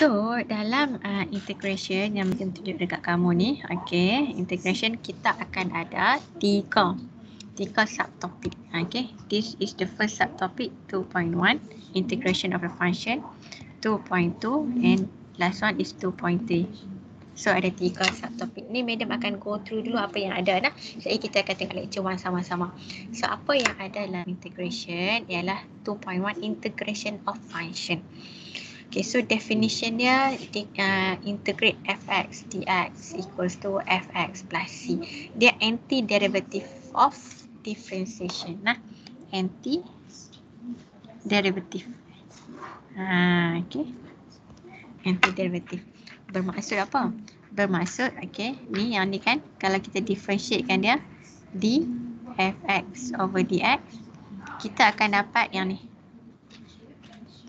So, dalam integration yang saya tunjuk dekat kamu ni, okay, integration kita akan ada tiga subtopic. Okay, this is the first subtopic 2.1, integration of a function, 2.2 and last one is 2.3. So, ada tiga subtopik ni. Madam akan go through dulu apa yang ada. Jadi kita akan tengok lecture 1 sama-sama. So, apa yang ada dalam integration ialah 2.1 integration of function. Okay, so definition dia integrate fx dx equals to fx plus c. Dia anti-derivative of differentiation. Anti-derivative. Okay. Anti-derivative. Bermaksud apa? Bermaksud, okay, ni yang ni kan, kalau kita differentiatekan dia, dfx over dx, kita akan dapat yang ni.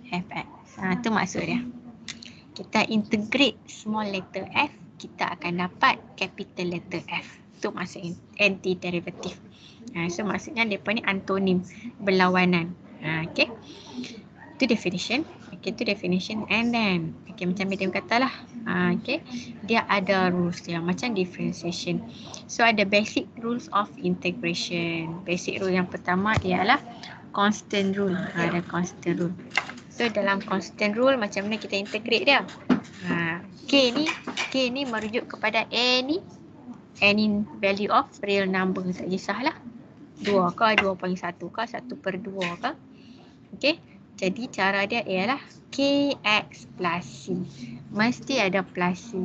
Fx. Itu maksud dia. Kita integrate small letter f, kita akan dapat capital letter F. Itu maksud anti-derivative. So maksudnya mereka ni antonim, berlawanan. Okay. Itu definition. Okay, itu definition. And then, okay, macam medium katalah. Okay, dia ada rules dia macam differentiation. So ada basic rules of integration. Basic rule yang pertama ialah constant rule. Ada constant rule. So dalam constant rule macam mana kita integrate dia? K ni merujuk kepada any value of real number. Tak kisahlah 2 ke 2.1 ke 1/2 ke. Okay. Jadi cara dia ialah kx plus c. Mesti ada plus c.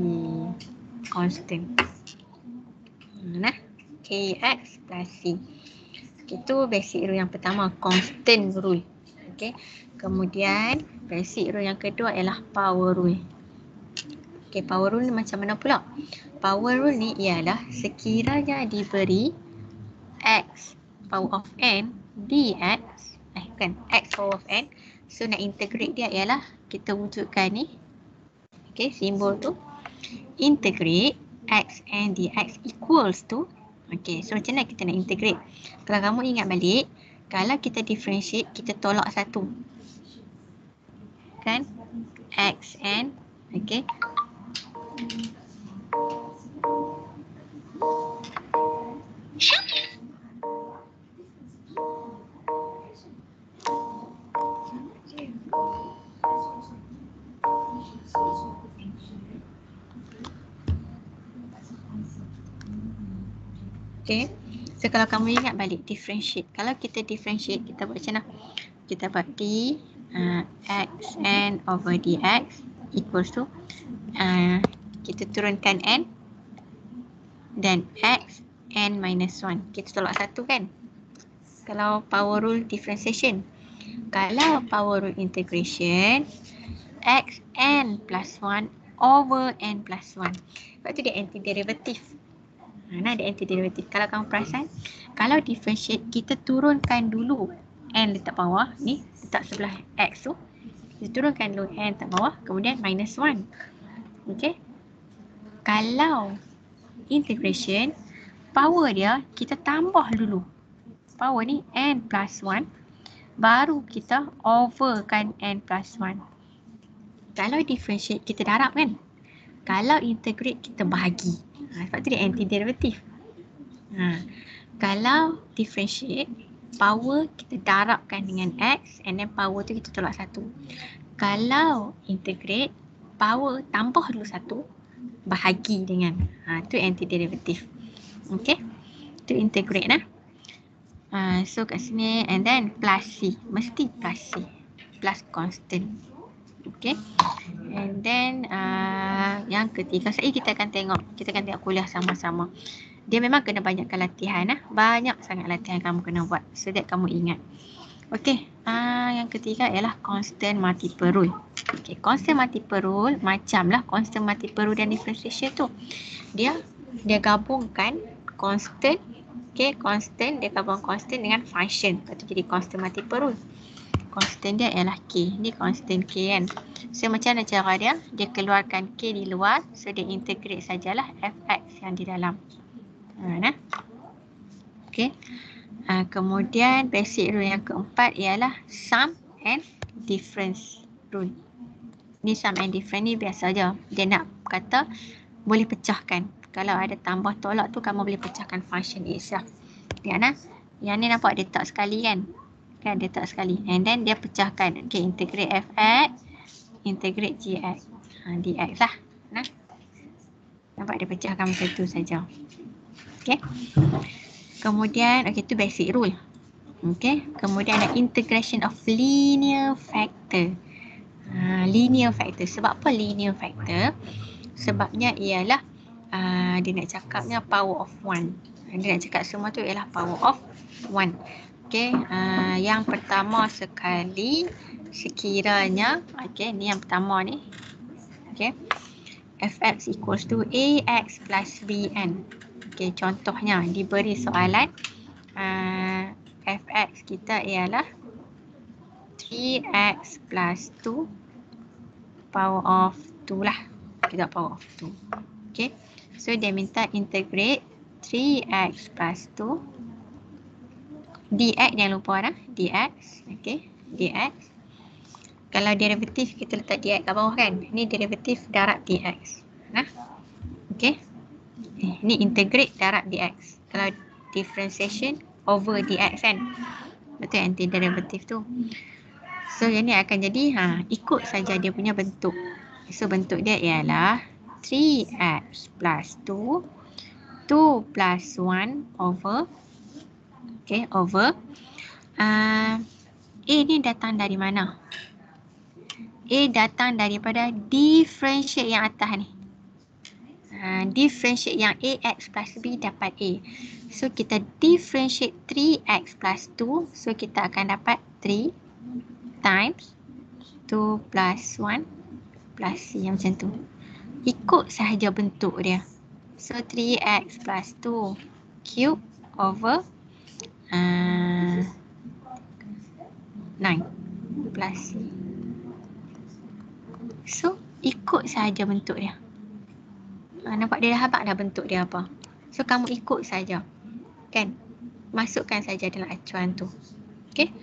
Constant. Kx plus c. Itu basic rule yang pertama, constant rule. Okay. Kemudian basic rule yang kedua ialah power rule. Okay, power rule ni macam mana pula? Power rule ni ialah sekiranya diberi x power of n dx, x power of n, so nak integrate dia ialah kita wujudkan ni. Okay, simbol tu. Integrate x n dx equals to, okay, so macam mana kita nak integrate? Kalau kamu ingat balik, kalau kita differentiate, kita tolak satu. Kan? Xn, okay. Okay. So kalau kamu ingat balik differentiate. Kalau kita differentiate, kita buat macam mana? Kita buat d xn over dx equals to kita turunkan n dan x n minus 1. Kita tolak satu kan? Kalau power rule differentiation. Kalau power rule integration, x n plus 1 over n plus 1. Sebab tu dia anti-derivative. Dia anti-derivative. Kalau kamu perasan, kalau differentiate, kita turunkan dulu n letak bawah. Ni, letak sebelah x tu. Kita turunkan dulu n letak bawah. Kemudian minus 1. Okay. Kalau integration, power dia, kita tambah dulu. Power ni n plus 1. Baru kita overkan n plus 1. Kalau differentiate, kita darab kan? Kalau integrate, kita bahagi. Sebab tu dia anti-derivative. Kalau differentiate, power kita darabkan dengan x and then power tu kita tolak satu. Kalau integrate, power tambah dulu satu, bahagi dengan. Tu anti-derivative. Okay. Tu integrate lah. So kat sini and then plus c. Mesti plus c. Plus constant. Okay. And then yang ketiga, kita akan tengok kuliah sama-sama. Dia memang kena banyakkan latihan. Banyak sangat latihan kamu kena buat. So that kamu ingat. Okay. Yang ketiga ialah constant multiple rule. Okay. Constant multiple rule macam lah constant multiple rule dan differentiation tu. Dia gabungkan constant. Okay. Constant. Dia gabung constant dengan function. Lepas tu jadi constant multiple rule. Constant dia ialah K. Ni constant K kan. So macam mana cara dia? Dia keluarkan K di luar. So dia integrate sajalah Fx yang di dalam. Okay. Kemudian basic rule yang keempat ialah sum and difference rule. Ni sum and difference ni biasa je. Dia nak kata boleh pecahkan. Kalau ada tambah tolak tu kamu boleh pecahkan function itself. Lihat nah. Yang ni nampak dia tak sekali kan? Kan dia tak sekali. And then dia pecahkan. Okay, integrate fx, integrate gx. Dx lah. Nah. Nampak dia pecahkan macam tu saja. Okay. Kemudian, okay, tu basic rule. Okay. Kemudian ada integration of linear factor. Linear factor. Sebab apa linear factor? Sebabnya ialah dia nak cakapnya power of 1. Dia nak cakap semua tu ialah power of 1. Okay. Yang pertama sekali sekiranya, okay, ni yang pertama ni. Okay. Fx equals to ax plus bn. Okay, contohnya diberi soalan fx kita ialah 3x plus 2 power of 2 lah. Kita power of 2. Okay. So dia minta integrate 3x plus 2 dx, jangan lupa dah. Dx. Okay. Dx. Kalau derivatif kita letak dx kat bawah kan. Ni derivatif darab dx. Nah. Okay. Ni integrate darab dx. Kalau differentiation over dx kan. Betul anti derivatif tu. So yang ni akan jadi ikut saja dia punya bentuk. So bentuk dia ialah 3x plus 2 plus 1 over over A ni datang dari mana? A datang daripada differentiate yang atas ni. Differentiate yang ax plus b dapat A. So kita differentiate 3x plus 2. So kita akan dapat 3 times 2 plus 1 plus c yang macam tu. Ikut sahaja bentuk dia. So 3x plus 2 cube over 9 plus c. So ikut sahaja bentuk dia. Nampak dia dah habaq dah bentuk dia apa. So kamu ikut saja. Kan? Masukkan saja dalam acuan tu. Okay?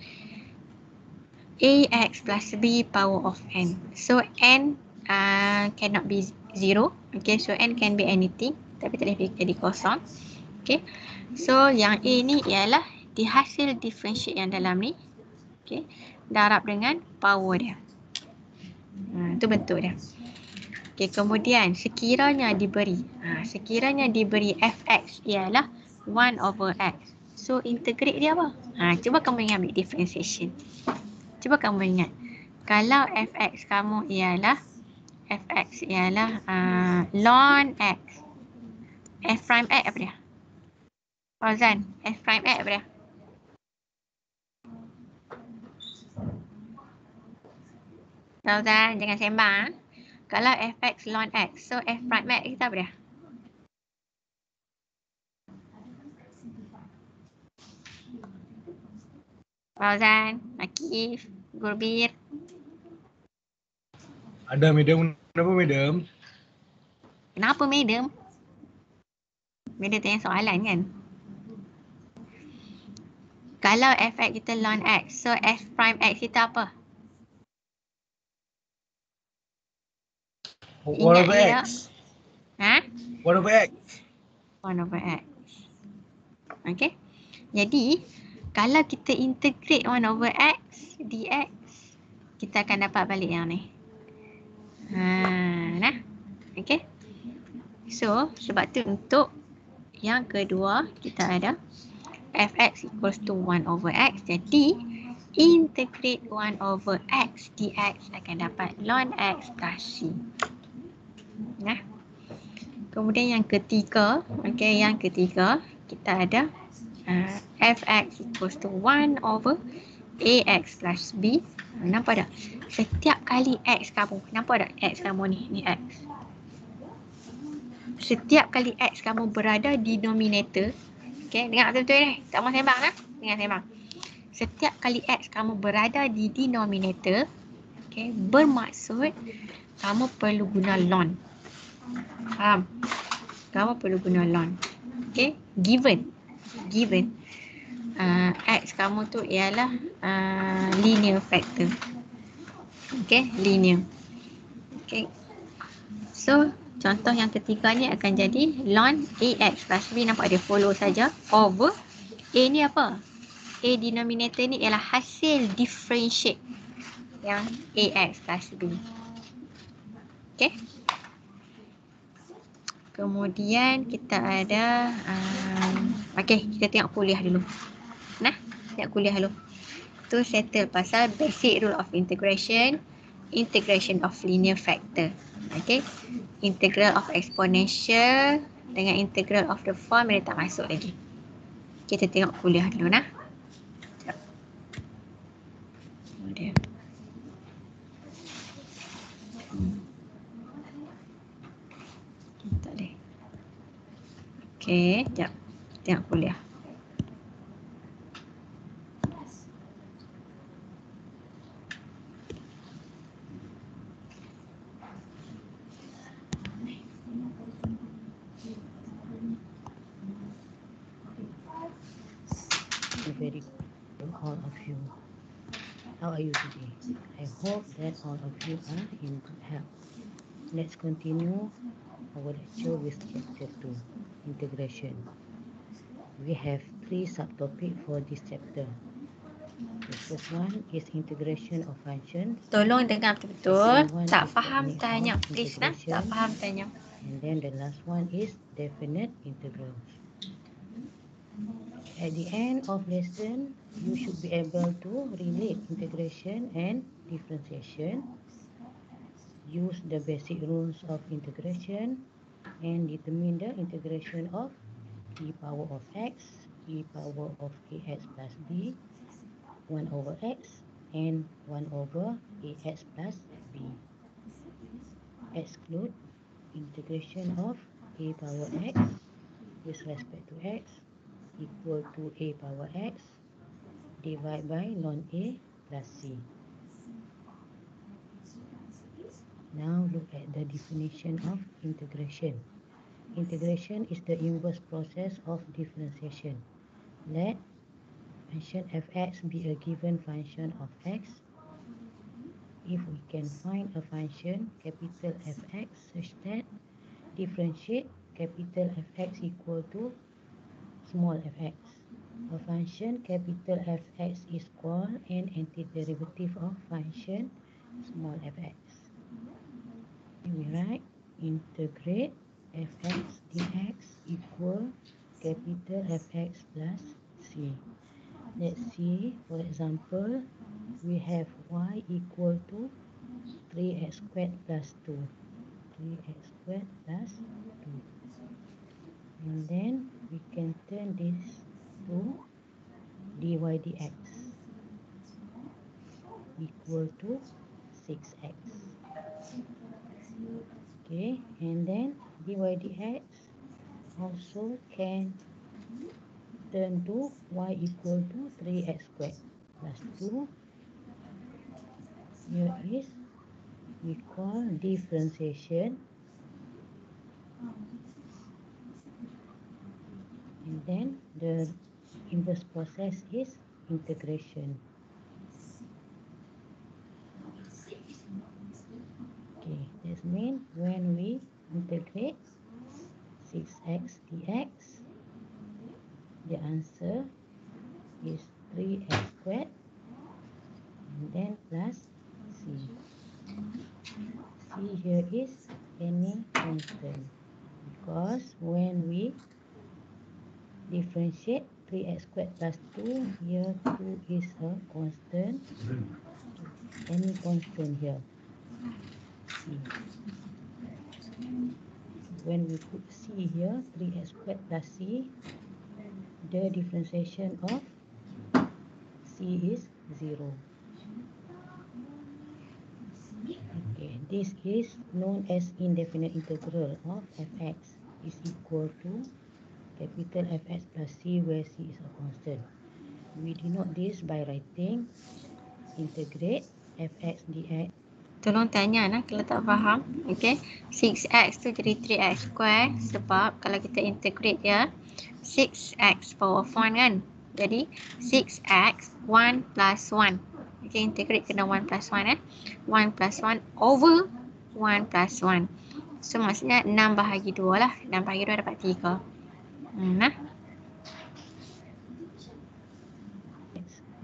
Ax plus b power of n. So n cannot be 0. Okay, so n can be anything. Tapi tak boleh jadi kosong. Okay. So yang A ni ialah dihasil differentiate yang dalam ni. Okay. Darab dengan power dia. Itu bentuk dia. Okay, kemudian sekiranya diberi. Sekiranya diberi fx ialah 1 over x. So integrate dia apa? Cuba kamu ingat ambil differentiation. Cuba kamu ingat. Kalau fx kamu ialah ln x. F prime x apa dia? Fauzan, F prime x apa dia? Fauzan, jangan sembang. Kalau fx ln x, so F prime x kita apa dia? Fauzan, Akif, Gurbir. Ada madam. Kenapa madam? Kenapa madam? Madam tanya soalan kan? Kalau fx kita ln x, so f prime x kita apa? 1 over x. 1 over x. 1 over x. Okay. Jadi, kalau kita integrate 1 over x dx, kita akan dapat balik yang ni. Nah. Okay. So, sebab tu untuk yang kedua, kita ada fx equals to 1 over x. Jadi, integrate 1 over x dx akan dapat ln x plus c. Nah. Kemudian yang ketiga, okay, yang ketiga, kita ada fx equals to 1 over ax plus b. Nampak tak? Setiap kali x kamu, nampak tak x kamu ni x. Setiap kali x kamu berada di denominator, okay, dengar betul-betul ni, tak mau sembang lah, dengar sembang. Setiap kali x kamu berada di denominator, okay, bermaksud kamu perlu guna ln. Faham? Kamu perlu guna ln. Okay, given x kamu tu ialah linear factor. Okay, linear. Okay. So, contoh yang ketiga ni akan jadi ln AX plus B, nampak dia follow saja, over A ni apa? A denominator ni ialah hasil differentiate yang AX plus B. Okay. Kemudian kita ada, okay, kita tengok kuliah dulu. Nah, tengok kuliah dulu. Tu settle pasal basic rule of integration, integration of linear factor. Okay. Integral of exponential dengan integral of the form dia tak masuk lagi. Kita tengok kuliah dulu nah. Sekejap. Kemudian. Tak boleh. Okay, sekejap. Tengok kuliah. Very good, all of you. How are you today? I hope that all of you are in good health. Let's continue our lecture with chapter 2, integration. We have 3 subtopics for this chapter. The first one is integration of function. Tolong dengar betul-betul. Tak faham tanya, please nah. Tak faham tanya. And then the last one is definite integrals. At the end of lesson, you should be able to relate integration and differentiation, use the basic rules of integration, and determine the integration of e power of x, e power of ax plus b, 1 over x, and 1 over ax plus b. Exclude integration of a power x with respect to x equal to a power x divided by ln a plus c. Now look at the definition of integration. Integration is the inverse process of differentiation. Let function fx be a given function of x. If we can find a function capital Fx such that differentiate capital Fx equal to small fx. A function capital Fx is called an antiderivative of function small fx. We write integrate fx dx equal capital Fx plus c. Let's see, for example, we have y equal to 3x squared plus 2. 3x squared plus 2. And then we can turn this to dy dx equal to 6x. Okay, and then dy dx also can turn to y equal to 3x squared plus 2. Here is we call differentiation. And then the inverse process is integration. Okay, this means when we integrate 6x dx, the answer is 3x squared and then plus c. C here is any constant because when we differentiate 3x squared plus 2, here 2 is a constant, any constant here, c. When we put c here, 3x squared plus c, the differentiation of c is 0. Okay, this is known as indefinite integral of fx is equal to capital Fx plus c where c is a constant. We denote this by writing integrate fx dx. Tolong tanya nah kalau tak faham. Okay, 6x tu jadi 3x square sebab kalau kita integrate dia 6x power of 1 kan. Jadi 6x 1 plus 1. Okay, integrate kena 1 plus 1 1 plus 1 over 1 plus 1. So maksudnya 6 bahagi 2 lah. 6 bahagi 2 dapat 3. Nah.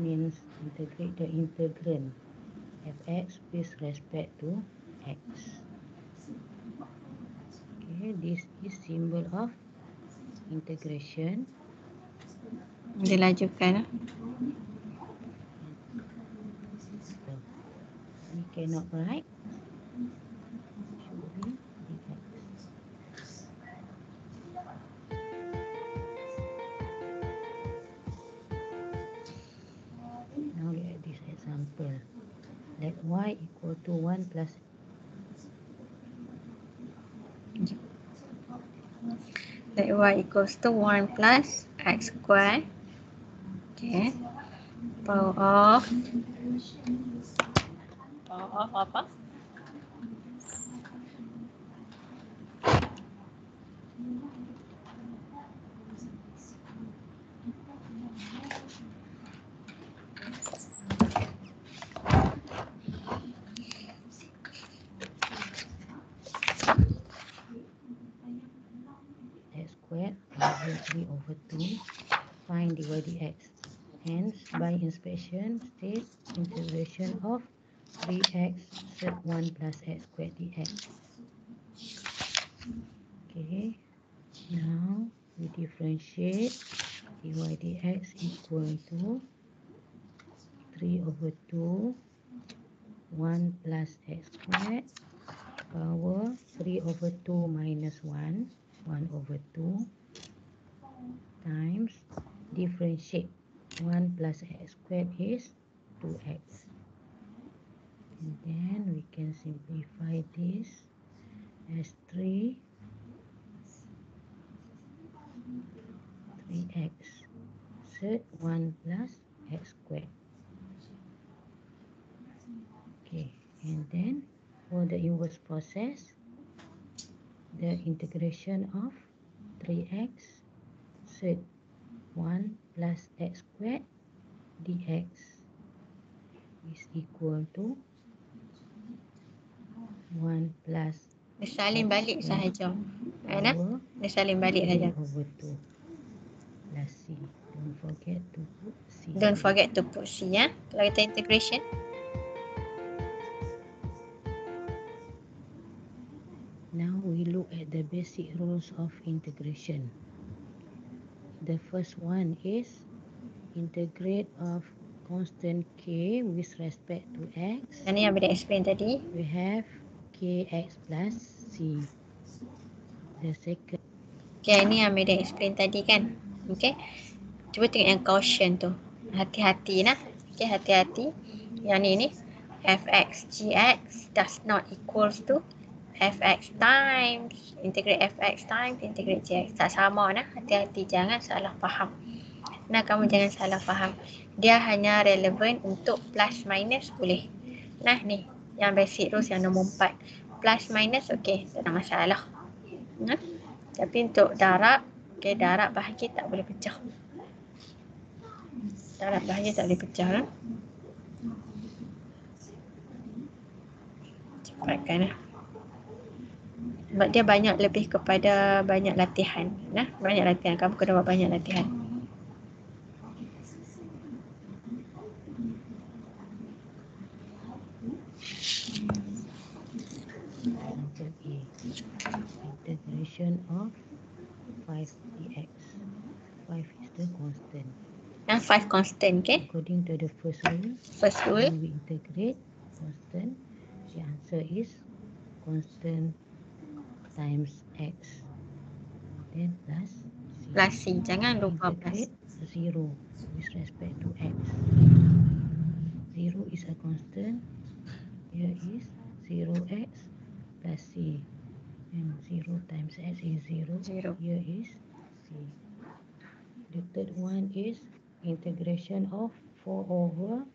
Means integrate the integrand fx with respect to x. Okay, this is symbol of integration. Dilajukan. So we cannot write. Should be dx. Now look at this example. Let y equal to 1 plus Let y equals to 1 plus x squared. Okay. Power of apa? x squared over 3 over 2. Find dy dx. Hence, by inspection, state integration of 3x sec 1 plus x squared dx. Okay, now we differentiate dy dx equal to 3 over 2 1 plus x squared power 3 over 2 minus 1 1 over 2 times differentiate 1 plus x squared is 2x, and then we can simplify this as 3x sec 1 plus x squared. Okay, and then for the inverse process, the integration of 3x sec 1 plus x squared dx is equal to 1 plus Dia salin balik sahaja. Ana? power Dia salin balik saja. 3 over 2 plus c. Don't forget to put c. Don't forget to put c ya. Kalau kita integration. Now we look at the basic rules of integration. The first one is integrate of constant k with respect to x. Yang ni yang boleh explain tadi. We have kx plus c. The second. Okay, ni yang boleh explain tadi kan. Okay. Cuba tengok yang caution tu. Hati-hati nah. Okay, hati-hati. Yang ni fx gx does not equals to fx times integrate fx times integrate gx. Tak sama nah. Hati-hati, jangan salah faham. Nah, kamu jangan salah faham. Dia hanya relevan untuk plus minus boleh. Nah, ni yang basic rules yang nombor 4. Plus minus okey, tak ada masalah. Nah. Tapi untuk darab, okey, darab bahagi tak boleh pecah. Darab bahagi tak boleh pecah lah. Cepatkan lah. Sebab dia banyak lebih kepada banyak latihan. Nah, banyak latihan. Kamu kena buat banyak latihan. Example A. Integration of 5 dx. 5 is the constant. Nah, 5 constant, okay? According to the first rule, First rule, when we integrate constant, the answer is constant times x. Then plus c. plus c. Jangan lupa plus. Integrate 0 with respect to x. 0 is a constant. Here is 0x plus c. And 0 times x is 0. 0. Here is c. The third one is integration of 4 over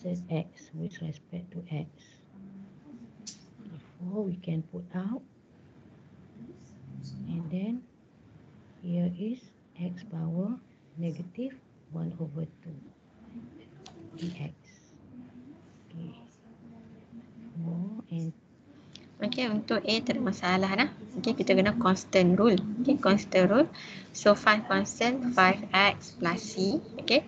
sec x with respect to x. 4 we can put out. And then here is x power negative 1 over 2 dx. Okay. 4 and Okay, untuk A tak ada masalah dah. Okay, kita guna constant rule. Okay, constant rule. So, 5 constant, 5x plus C. Okay.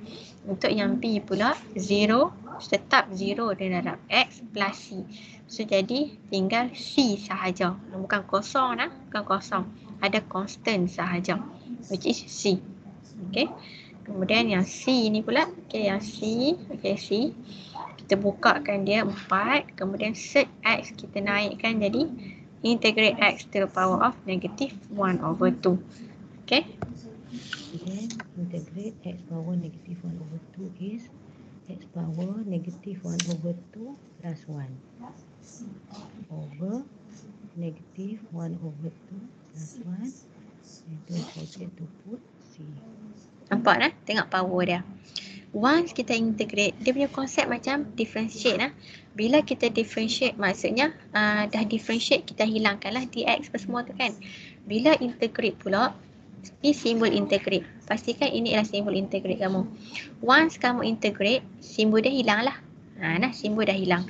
Untuk yang B pula, 0, tetap 0 dia darab x plus C. So, jadi tinggal C sahaja. Bukan kosong dah. Bukan kosong. Ada constant sahaja. Which is C. Okay. Kemudian yang C ni pula. Okay, yang C. Okay, C. Kita bukakan dia 4, kemudian set x kita naikkan jadi integrate x to the power of negative 1 over 2. Okay. Then integrate x power negative 1 over 2 is x power negative 1 over 2 plus 1 over negative 1 over 2 plus 1, and don't forget to put C. Nampak dah? Tengok power dia. Once kita integrate, dia punya konsep macam differentiate lah. Bila kita differentiate, maksudnya dah differentiate, kita hilangkanlah dx semua tu kan. Bila integrate pula, ini simbol integrate. Pastikan ini adalah simbol integrate kamu. Once kamu integrate, simbol dia hilang lah. Nah, simbol dah hilang.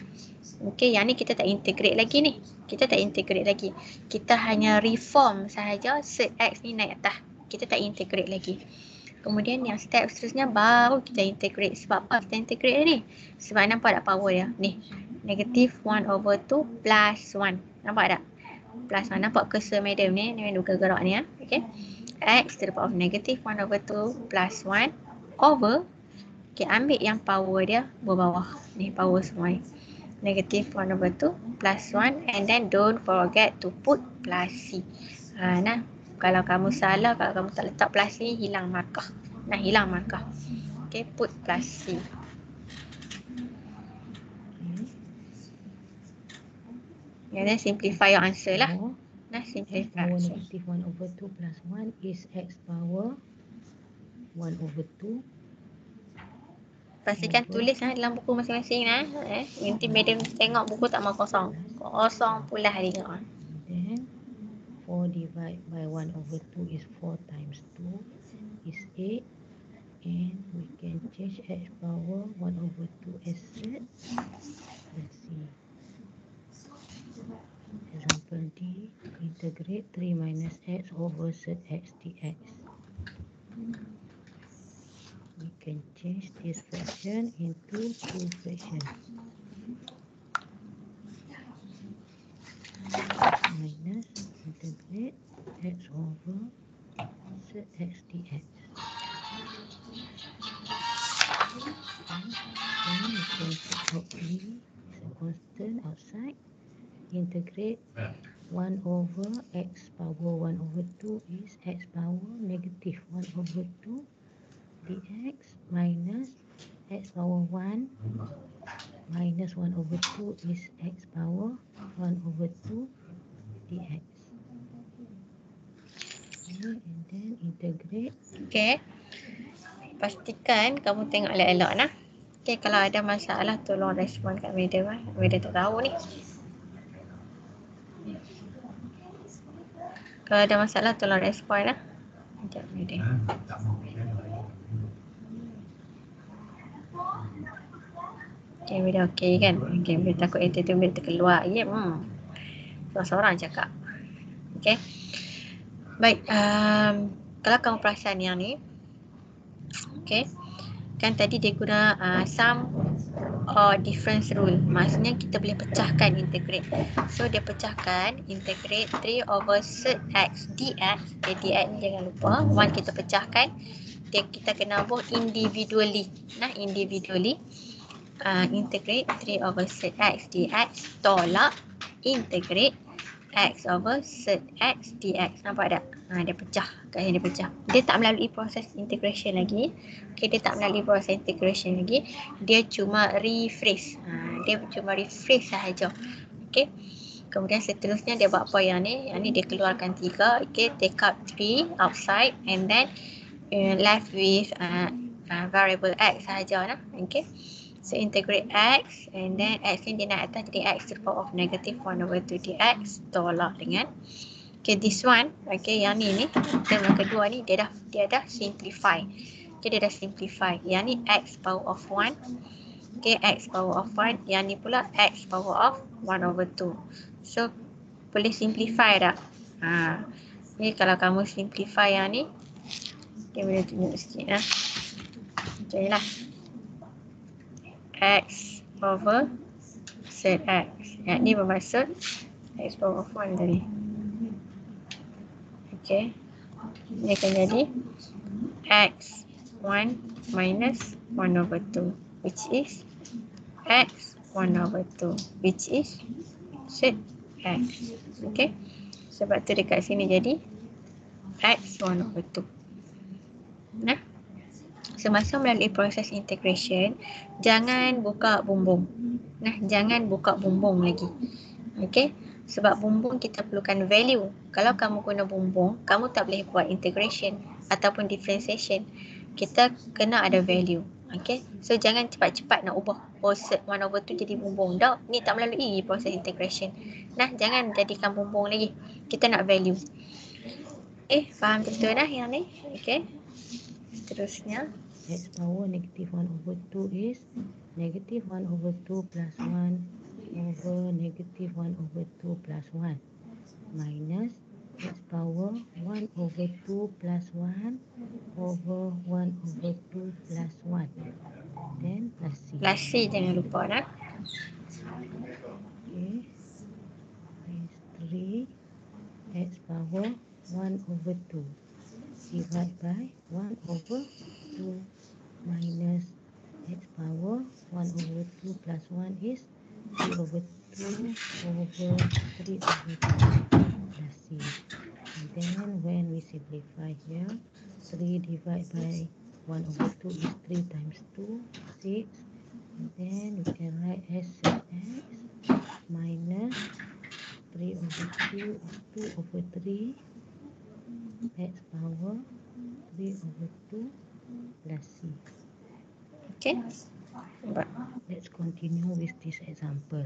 Okay, yang ni kita tak integrate lagi ni. Kita tak integrate lagi. Kita hanya reform sahaja set x ni naik atas. Kita tak integrate lagi. Kemudian yang step seterusnya baru kita integrate. Sebab apa kita integrate ni? Sebab nampak tak power dia? Ni. Negative 1 over 2 plus 1. Nampak tak? Plus 1. Nampak cursor madam ni? Ni main gerak ni ya. Okay. X to the power of negative 1 over 2 plus 1 over. Okay, ambil yang power dia bawah. Ni power semua ni. Negative 1 over 2 plus 1. And then don't forget to put plus C. Nah. Kalau kamu salah, kalau kamu tak letak plus C, hilang markah. Nah, hilang markah. Okay, put plus C. And then simplify your answer lah. Nah, simplify. Power negative 1 over 2 plus 1 is x power 1 over 2. Pastikan tulis dalam buku masing-masing Nanti madam tengok buku tak mau kosong. Kosong pula hari ni. Then 4 divided by 1 over 2 is 4 times 2 is 8, and we can change x power 1 over 2 as set. Let's see. Example D, integrate 3 minus x over set x dx. We can change this fraction into 2 fractions. Minus integrate x over set x dx. Then we can put out b as a constant outside. Integrate 1 over x power 1 over 2 is x power negative 1 over 2 dx minus x power 1 minus 1 over 2 is x power 1 over 2 dx. Okay, and then integrate. Okay. Pastikan kamu tengok elok-elok nah. Okay, kalau ada masalah tolong respon kat madam. Madam tak tahu ni. Kalau ada masalah tolong respon lah. Sekejap madam. Okay, madam okay kan? Okay, madam takut entertainment terkeluar lagi. Seorang-seorang cakap. Okay. Baik, kalau kamu perasan yang ni, okay, kan tadi dia guna sum or difference rule. Maksudnya kita boleh pecahkan integrate. So dia pecahkan integrate 3 over set x dx. Okay, dx ni jangan lupa. Once kita pecahkan, kita kena buat individually. Nah, individually. Integrate 3 over set x dx tolak integrate x over set x dx. Nampak tak? Dia pecah. Kat sini dia pecah. Dia tak melalui proses integration lagi. Okay, dia tak melalui proses integration lagi. Dia cuma rephrase. Dia cuma rephrase sahaja. Okay. Kemudian seterusnya dia buat apa yang ni? Yang ni dia keluarkan 3. Okay, take out 3 outside and then left with variable x sahaja. Okay. So integrate x and then x ni dia naik atas jadi x to the power of negative 1 over 2 dx tolak dengan okay, this one, okay, yang ni term yang kedua ni dia dah simplify. Okay, dia dah simplify. Yang ni x power of 1. Okay, x power of 1. Yang ni pula x power of 1 over 2. So Boleh simplify tak? Ni kalau kamu simplify yang ni, kita boleh tunjuk sikit lah. Macam ni lah. X over ZX. Yang ni bermaksud X power 1 tadi. Okay. Ini akan jadi X1 minus 1 over 2, which is X1 over 2, which is ZX. Okay. Sebab tu dekat sini jadi X1 over 2. Nah, semasa melalui proses integration, jangan buka bumbung. Nah, jangan buka bumbung lagi. Okay. Sebab bumbung kita perlukan value. Kalau kamu guna bumbung, kamu tak boleh buat integration ataupun differentiation. Kita kena ada value. Okay. So, jangan cepat-cepat nak ubah 1 over 2 jadi bumbung. Dah, ni tak melalui proses integration. Nah, jangan jadikan bumbung lagi. Kita nak value. Faham betul dah yang ni? Okay. Seterusnya. X power negative 1 over 2 is negative 1 over 2 plus 1 over negative 1 over 2 plus 1 minus X power 1 over 2 plus 1 over 1 over 2 plus 1. Then plus C. Plus C jangan lupa dah. Okay. Is 3 X power 1 over 2 divide by 1 over 2 minus X power 1 over 2 plus 1 is 3 over 2 over 3 over 2 plus C. And then when we simplify here, 3 divided by 1 over 2 is 3 times 2, 6. And then we can write as 6x minus 3 over 2 is 2 over 3 X power 3 over 2 plus C. Okay. Let's continue with this example.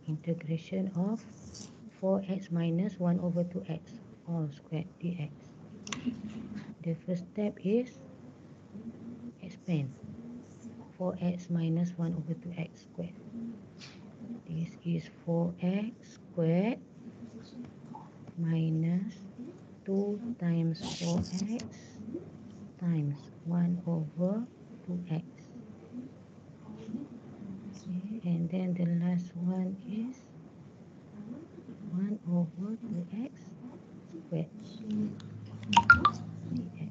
Integration of 4x minus 1 over 2x all squared dx. The first step is expand 4x minus 1 over 2x squared. This is 4x squared minus 2 times 4x times 1 over 2x. Okay, and then the last one is 1 over 2x squared dx.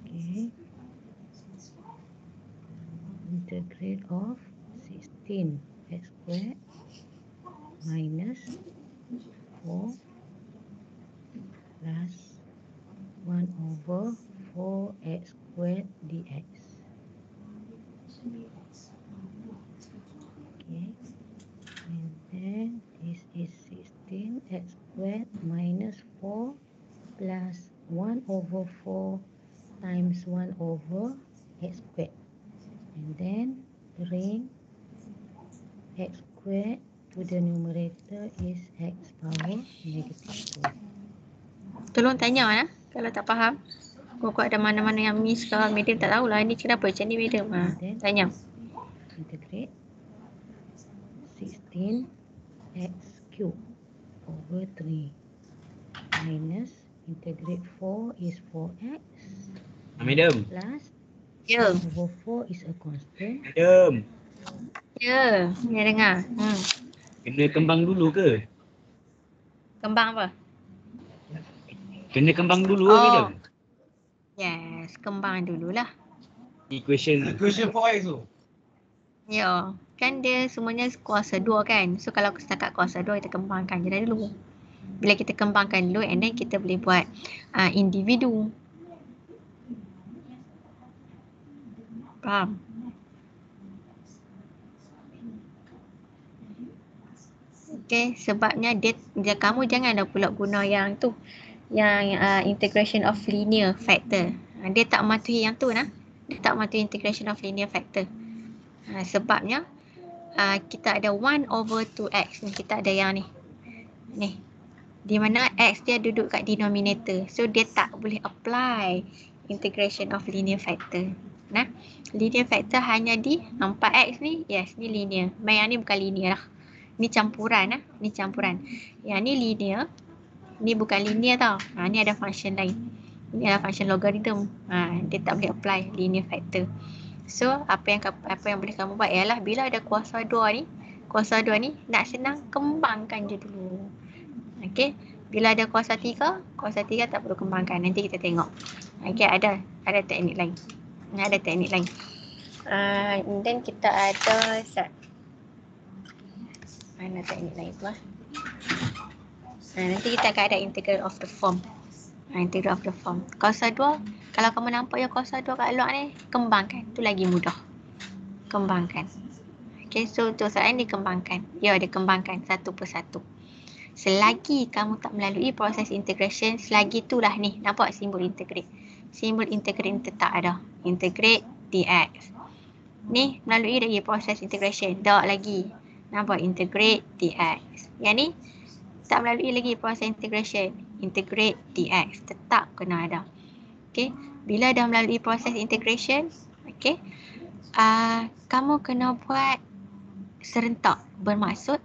Okay. Integrate of 16 x squared minus 4 plus 1 over 4x squared dx. Okay, and then this is 16x squared minus 4 plus 1 over 4 times 1 over x squared, and then bring x squared to the numerator is x power negative 2. Tolong tanya ya, kalau tak faham. Kau ada mana-mana yang miss ke medium tak tahulah ni kenapa macam ni medium. Tanya. Integrate 16 x cube over 3 minus integrate 4 is 4x Madam. plus Ya. over 4 is a constant. Madam. Ya, ni dengar. Kena kembang dulu ke? Kembang apa? Kena kembang dulu Oh. madam. Yes, kembang dululah. Equation 4x tu. Ya, kan dia semuanya kuasa 2 kan. So kalau setakat kuasa 2 kita kembangkan je dulu. Bila kita kembangkan dulu and then kita boleh buat individu. Faham? Okay, sebabnya dia kamu jangan dah pula guna yang tu. Yang integration of linear factor. Dia tak mematuhi yang tu nah. Dia tak mematuhi integration of linear factor. Sebabnya kita ada 1 over 2x ni. Kita ada yang ni. Ni. Di mana x dia duduk kat denominator. So dia tak boleh apply integration of linear factor. Nah, linear factor hanya di 4x ni. Yes, ni linear. Yang ni bukan linear lah. Ni campuran. Ni campuran. Yang ni linear. Ni bukan linear tau. Ni ada function lain. Ini adalah function logarithm. Dia tak boleh apply linear factor. So, apa yang boleh kamu buat ialah bila ada kuasa 2 ni, nak senang kembangkan je dulu. Okey. Bila ada kuasa 3 tak perlu kembangkan. Nanti kita tengok. Okey, ada teknik lain. Ada teknik lain. Dan kita ada mana teknik lain tu nanti kita akan ada integral of the form. Integral of the form. Kuasa 2, kalau kamu nampak yang kuasa 2 kat luar ni, kembangkan. Itu lagi mudah. Kembangkan. Okay, so untuk soalan dikembangkan. Ya, dikembangkan satu persatu. Selagi kamu tak melalui proses integration, selagi itulah ni. Nampak simbol integrate. Simbol integrate ni tetap ada. Integrate dx. Ni melalui lagi proses integration. Tak lagi. Nampak integrate dx. Yang ni tak melalui lagi proses integration. Integrate dx. Tetap kena ada. Okay. Bila dah melalui proses integration, okay, kamu kena buat serentak. Bermaksud,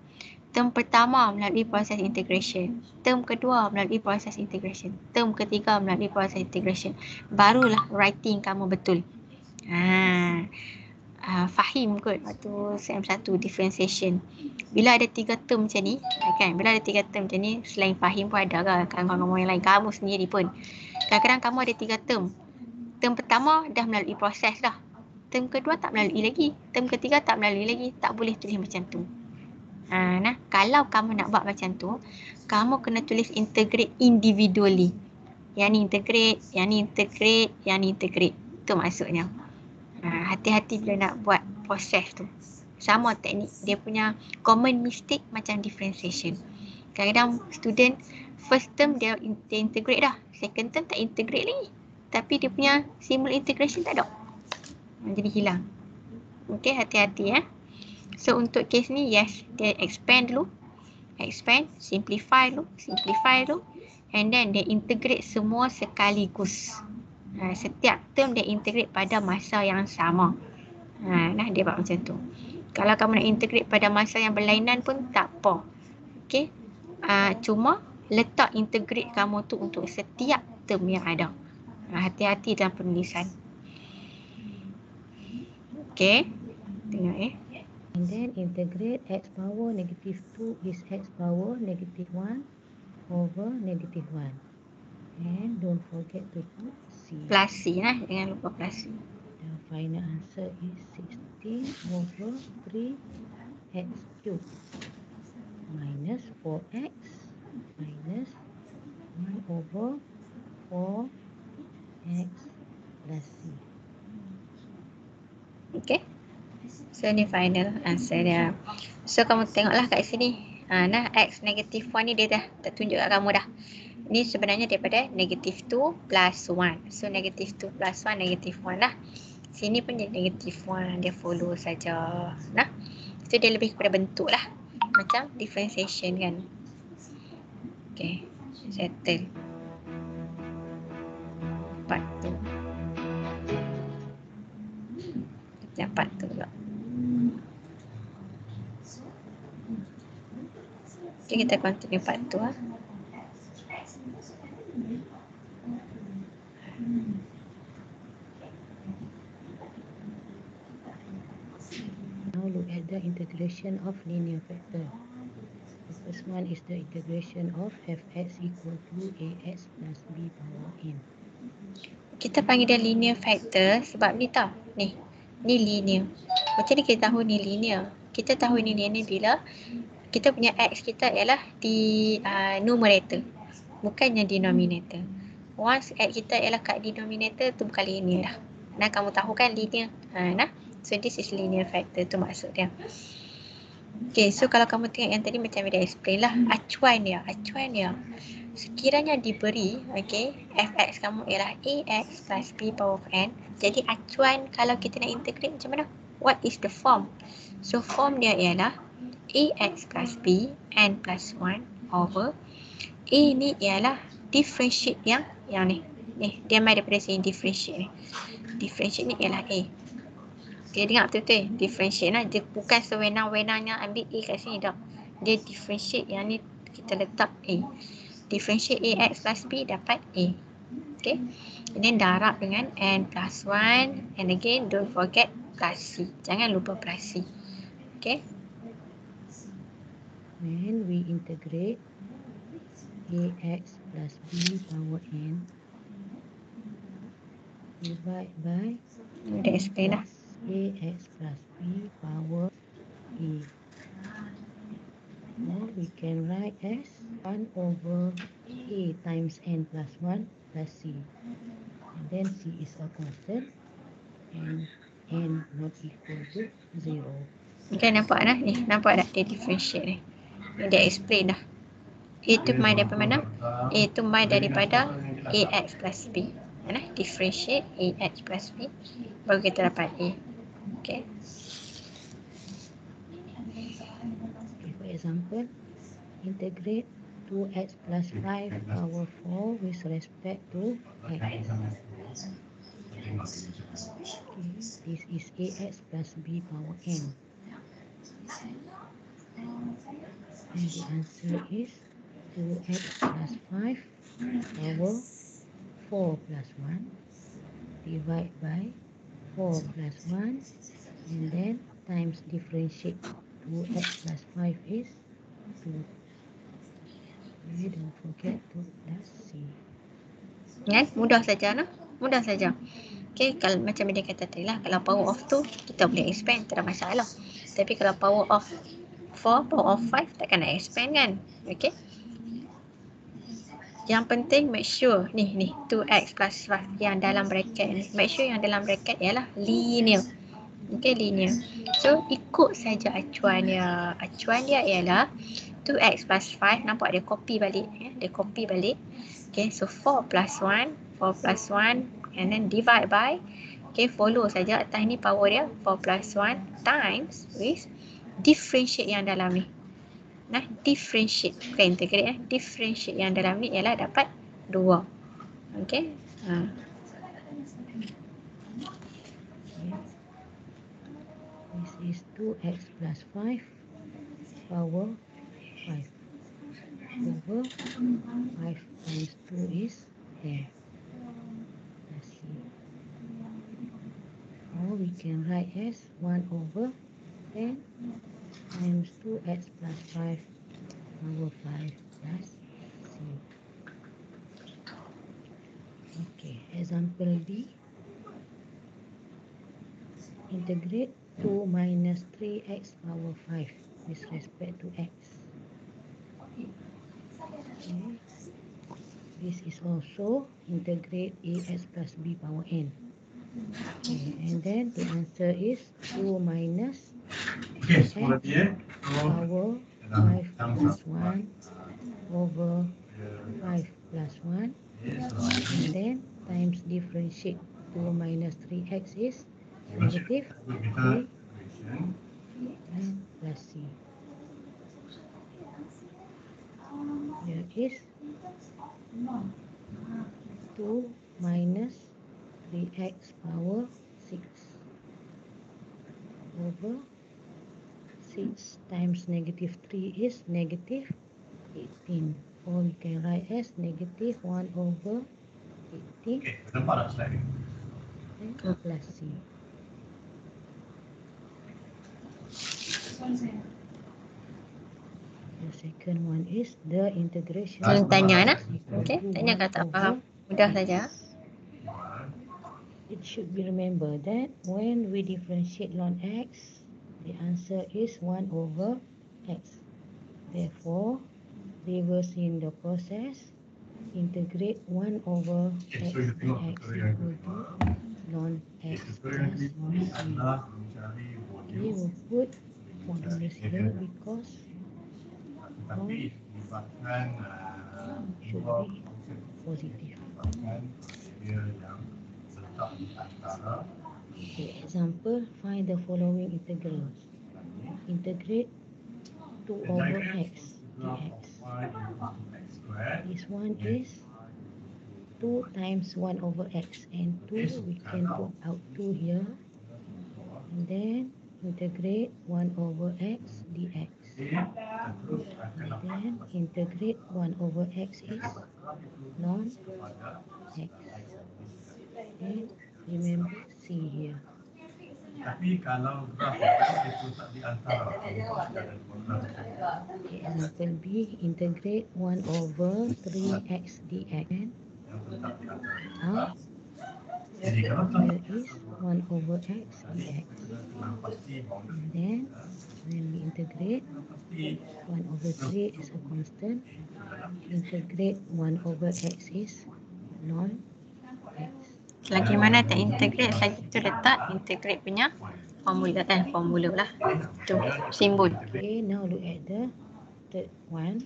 term pertama melalui proses integration. Term kedua melalui proses integration. Term ketiga melalui proses integration. Barulah writing kamu betul. Fahim kot waktu SEM1 differentiation. Bila ada 3 term macam ni, kan? Bila ada 3 term macam ni, selain fahim pun ada kan kawan-kawan yang lain, kamu sendiri pun. Kadang-kadang kamu ada 3 term. Term pertama dah melalui proses dah. Term kedua tak melalui lagi. Term ketiga tak melalui lagi. Tak boleh tulis macam tu. Kalau kamu nak buat macam tu, kamu kena tulis integrate individually. Yang ni integrate, yang ni integrate, yang ni integrate. Itu maksudnya. Hati-hati bila nak buat proses tu. Sama teknik. Dia punya common mistake macam differentiation. Kadang-kadang student first term dia integrate dah. Second term tak integrate lagi. Tapi dia punya simbol integration tak ada. Jadi hilang. Okay, hati-hati ya. So untuk case ni, yes, dia expand dulu. Expand, simplify dulu. And then dia integrate semua sekaligus. Setiap term dia integrate pada masa yang sama. Dia buat macam tu. Kalau kamu nak integrate pada masa yang berlainan pun tak apa. Okay. Cuma letak integrate kamu tu untuk setiap term yang ada. Hati-hati dalam penulisan. Okay. Tengok And then integrate x power negative 2 is x power negative 1 over negative 1. And don't forget to put C. Plus C lah. Jangan lupa plus C. The final answer is 16 over 3x cubed minus 4x minus 1 over 4x plus C. Okay. So ni final answer dia. So kamu tengoklah kat sini. X negative 1 ni dia dah tak tunjuk kat kamu dah. Ni sebenarnya daripada negative 2 plus 1. So negative 2 plus 1 negative 1 lah. Sini pun jadi negative 1. Dia follow saja. So dia lebih kepada bentuk lah. Macam differentiation kan. Okay. Settle. Part tu. Dapat tu pula. Okay, kita continue part tu lah. Now look at the integration of linear factor. The first one is the integration of fx equal to ax plus b power n. Kita panggil dia linear factor sebab ni tau. Ni linear. Macam ni kita tahu ni linear. Kita tahu ni linear bila kita punya x kita ialah di numerator. Bukannya denominator. Once x kita ialah kat denominator tu bukan linear dah. Kamu tahu kan linear. So this is linear factor tu maksud dia. Okay, so kalau kamu tengok yang tadi macam dia explain lah. Acuan dia. Sekiranya diberi, okay, fx kamu ialah ax plus b power of n. Jadi acuan kalau kita nak integrate macam mana? What is the form? So form dia ialah ax plus b n plus 1 over a ni ialah differentiate yang ni. Dia mai daripada sini differentiate ni. differentiate ni ialah A. Okay, dengar betul-betul. Differentiate lah. Dia bukan sewenang-wenangnya ambil A kat sini dah. Dia differentiate yang ni kita letak A. Differentiate AX plus B dapat A. Okay. And then darab dengan N plus 1. And again, don't forget plus C. Jangan lupa plus C. Okay. When we integrate AX plus B power N divide by Dia explain lah. AX plus B power A. Or we can write as 1 over A times N plus 1 plus C. And then C is a constant and N not equal to 0. Okay, nampak dah ni. Nampak tak dia differentiate ni. Dia explain dah. A tu mai daripada mana? A tu mai daripada AX plus B. Mana? Differentiate AX plus B. Baru kita dapat A. Okay. Okay, for example, integrate 2x plus 5 power 4 with respect to x. Okay, this is ax plus b power n. And the answer is 2x plus 5 power 4 plus 1 divided by 4 plus 1 and then times differentiate 2x plus 5 is 2. Okay, don't forget to plus C. Kan? Mudah saja nah. Mudah saja. Okay, kalau macam dia kata tadi lah, kalau power of 2 kita boleh expand, tak ada masalah. Tapi kalau power of 4, power of 5 takkan nak expand kan? Okay. Yang penting make sure ni 2x plus 5 yang dalam bracket ni. Make sure yang dalam bracket ialah linear. Okay, linear. So ikut saja acuan dia. Acuan dia ialah 2x plus 5, nampak dia copy balik. Dia copy balik. Okay, so 4 plus 1 and then divide by, okay, follow saja atas ni power dia 4 plus 1 times with differentiate yang dalam ni. Nah, differentiate, bukan integrate differentiate yang dalam ni ialah dapat 2. Okay. This is 2x plus 5 power 5 over 5 times 2 is 10. Let's see. Or we can write as 1 over 10 times 2x plus 5 power 5 plus C. Okay, example B. Integrate 2 minus 3x power 5 with respect to x. Okay. This is also integrate ax plus b power n. Okay, and then the answer is 2 minus x power 5 plus 1 over 5 plus 1 and then times differentiate 2 minus 3x is negative 3 and plus c. Here is 2 minus 3x power 6 over 6 times negative 3 is negative 18. Or we can write as negative 1 over 18 and plus c. The second one is the integration. Tanya nak? Okay, tanya kalau tak faham. Mudah saja. It should be remembered that when we differentiate ln x, the answer is 1 over x. Therefore, reversing the process, integrate 1 over x dx equal to ln x plus c. We will put modulus here because should be positive. Okay, example, find the following integrals. Integrate 2 over x dx. This one is 2 times 1 over x, and 2 we can put out 2 here, and then integrate 1 over x dx. And then integrate 1 over x is ln x. And remember C here. Tapi kalau graf diletak di antara Okay, example B, integrate 1 over 3x dx. Now, here is 1 over x dx. And then, when we integrate 1 over 3 as a constant, integrate 1 over x is ln x. Selagi mana tak integrate, selagi tu letak integrate punya formula kan, formula lah. Tu simbol. Okay, now look at the third one.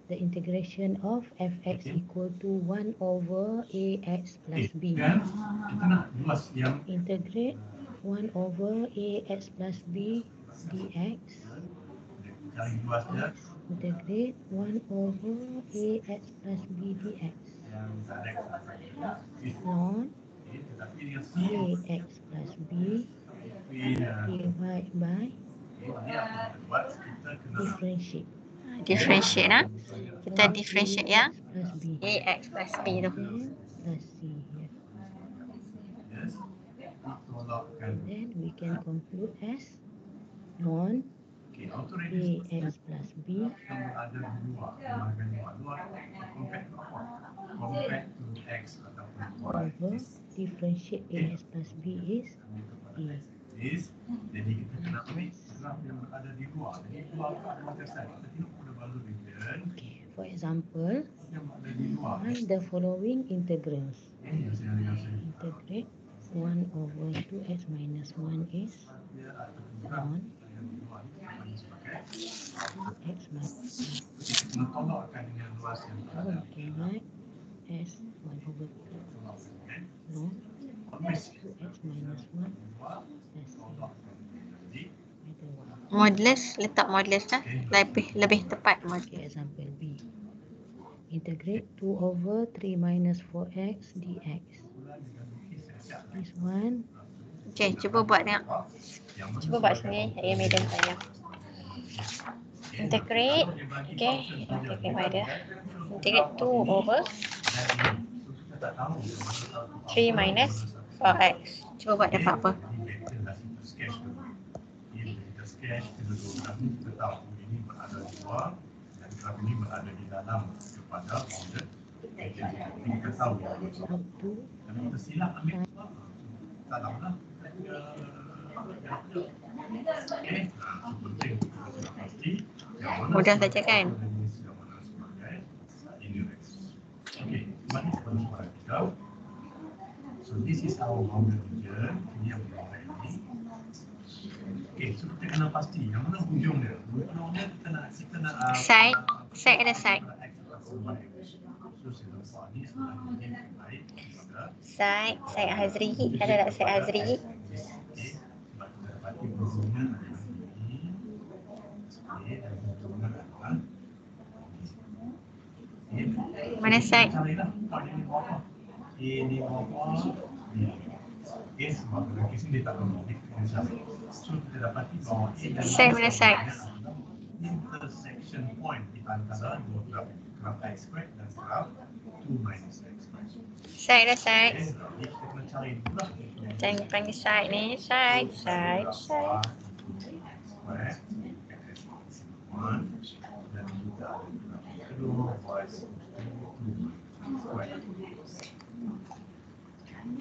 The integration of fx equal to 1 over ax plus b. Kan kita nak luas yang Integrate 1 over ax plus b dx. cari luas dia Integrate 1 over ax plus b dx. yang direct Ln tetapi dengan C ax plus b divided by dia akan buat kita kena differentiate. Differentiate lah. Kita differentiate yang Plus b. ax plus b tu. Then plus c here. yes tolakkan Then we can conclude as ln okay auto reduce ax plus b yang ada di luar bahagian luar compact to apa compact to x ataupun y over differentiate ax plus b is a. is jadi kita kena ambil graf yang ada di luar jadi luar tu ada macam saya kita tengok pada value region Okay, for example, yang ada di luar find the following integrals. ini yang saya Integrate 1 over 2x minus 1 is dia ataupun graf ln yang di luar ni kita boleh sebagai 2x minus kita kena tolakkan dengan luas yang 1. ada We can write as 1 over 2 ln always 2x minus 1 plus c. jadi Either one. Modulus, letak modulus lah. Lebih tepat modulus. Okay, example B. Integrate 2 over 3 minus 4x dx. This one, Okay, cuba buat tengok. Cuba buat sini, saya medium saya. Integrate, okay, integrate pada. Integrate 2 over 3 minus 4x. Cuba buat dapat apa? sketch kedua graf ni kita tahu ini berada di luar dan graf ini berada di dalam kepada bounded region. Kita tahu up to kalau kita silap ambil salah lah. Okey, penting kita pasti yang mana Mudah saja kan? yang mana sebagai index. Okey, mari kita mula kita. So this is our bounded region. Ini yang bounded ini. Okey, so kita kena pasti yang mana hujung dia. Hujung dia kita nak Side, side ada side. So sebab ni sebenarnya baik pada Side, side Hazri. Ada tak side Hazri? sebab kita dapati hubungan adalah ini. Okey, dan hubungan adalah ini. Mana side? Carilah point yang di bawah. A di bawah B. A sebab dalam kes ni dia tak perlu diferensiasi. So kita dapati bahawa A dan Side mana side? intersection point di antara dua graf, graf x squared dan graf 2 minus x squared. Side ada side. Okay, jadi kita kena cari dulu lah. Jangan panggil side ni. Side, side, side. Squared, one, dan kita ada graf kedua y squared.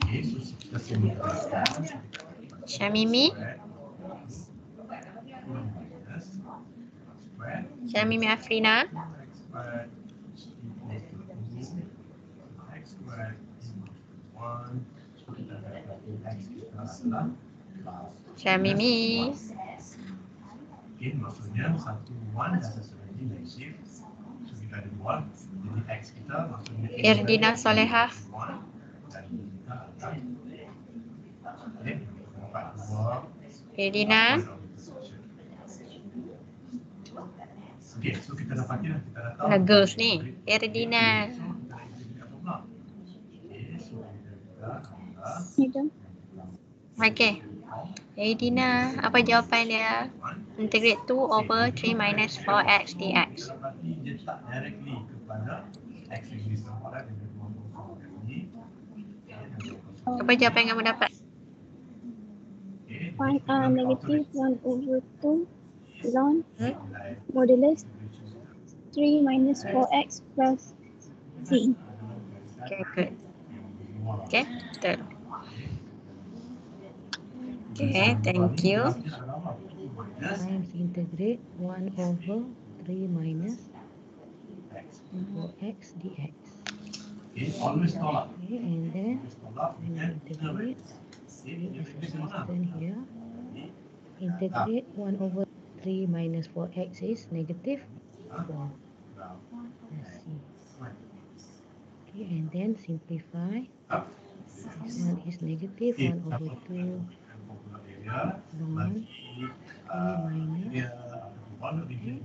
Okay, so kita simulkan. Syamimi. Syamimi Afrina. Syamimi. Okay, maksudnya satu 1 dan satu lagi negatif. So kita ada 1, jadi x kita maksudnya Irdina Solehah. dan kita akan okay, 4, 2, Irdina. okay, so kita dapati lah, kita dah tahu Nah, girls ni. Irdina. So, kita nak integrate apa pula? Okay. Dina, apa jawapan dia? Integrate 2 over 3 minus 4x dx. Berarti dia tak directly kepada x ini. Nampak tak dia dua kosong kat sini. Apa jawapan yang kamu dapat? Negative 1 over 2 ln modulus 3 minus 4x plus c. Okay, good. Okay, betul. Okay, thank you. Times integrate 1 over 3 minus 4x dx. Always tolak. Okay, and then Tolak when dengan you integrate, ini as a constant here, integrate 1 over 3 minus 4x is negative 4 plus c. Okay, and then simplify. This one is negative 1 over 2 ln 3 minus x plus c.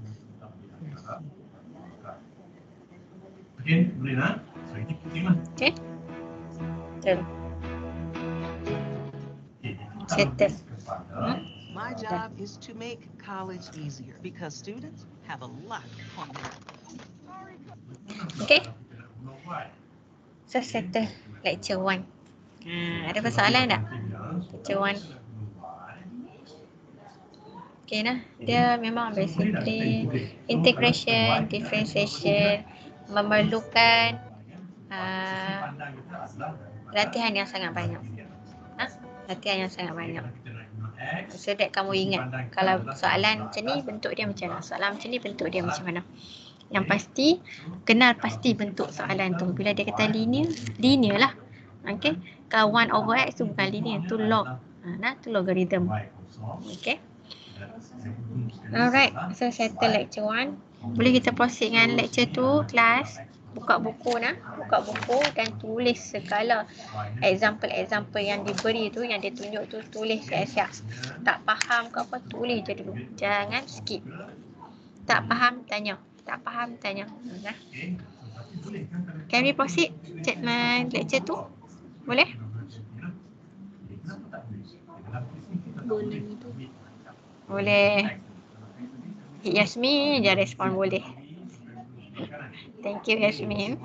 Okay, boleh nak? So ini penting lah. Okay. Betul. Settle. My job is to make college easier because students have a lot on their Okay. So settle lecture 1. Ada persoalan tak? Lecture 1. Okay nah. Dia memang basically integration, differentiation memerlukan latihan yang sangat banyak. Latihan yang sangat banyak. So that kamu ingat kalau soalan macam ni bentuk dia macam mana, soalan macam ni bentuk dia macam mana. Yang pasti kenal pasti bentuk soalan tu. Bila dia kata linear, linear lah. Okay. Kalau 1 over x tu bukan linear, tu log. Tu logarithm. Okay. Alright, so settle lecture 1. Boleh kita proceed dengan lecture 2 kelas. Buka buku nah, buka buku dan tulis segala example yang diberi tu, yang dia tunjuk tu, tulis siap-siap. Tak faham ke apa, tulis je dulu. Jangan skip. Tak faham, tanya. Tak faham, tanya. Can we proceed lecture 2? Boleh? Boleh. Yasmin je respon boleh. Thank you Yasmin.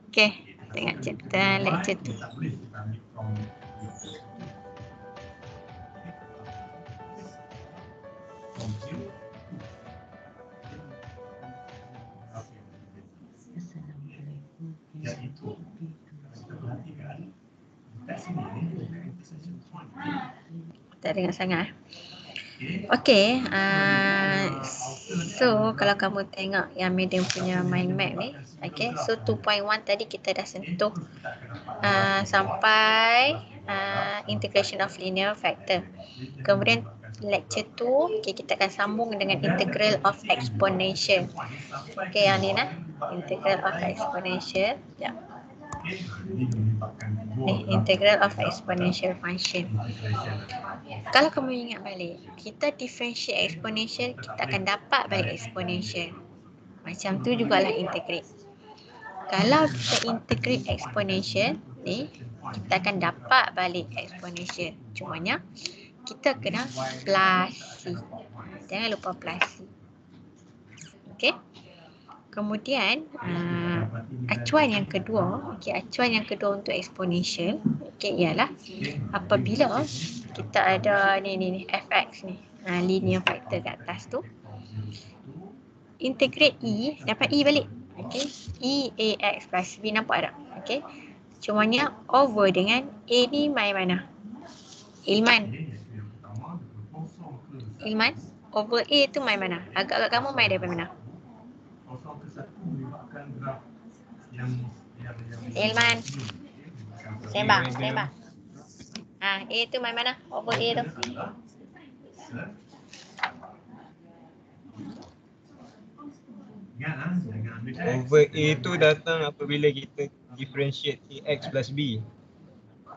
Okay, tengok chapter lecture 2. Tak dengar sangat. Okay, so kalau kamu tengok yang medium punya mind map ni, okay, so 2.1 tadi kita dah sentuh sampai integration of linear factor. Kemudian lecture 2, okay, kita akan sambung dengan integral of exponential. Okay, yang ni nah, integral of exponential. Ya. Integral of exponential function. Kalau kamu ingat balik, kita differentiate exponential, kita akan dapat balik exponential. Macam tu jugalah integrate. Kalau kita integrate exponential ni, kita akan dapat balik exponential. Cumanya kita kena plus C. Jangan lupa plus C. Okey. Kemudian acuan yang kedua, acuan yang kedua untuk exponential, ialah apabila kita ada ni fx ni, linear factor kat atas tu, integrate e, dapat e balik. Okey, e ax plus b, nampak tak? Okey. Cumanya over dengan a ni mai mana? Ilman. Ilman, over a tu mai mana? Agak-agak kamu mai daripada mana? Ilman, sembang. A tu mai mana? Over A tu. Over A tu datang apabila kita differentiate Ax plus B.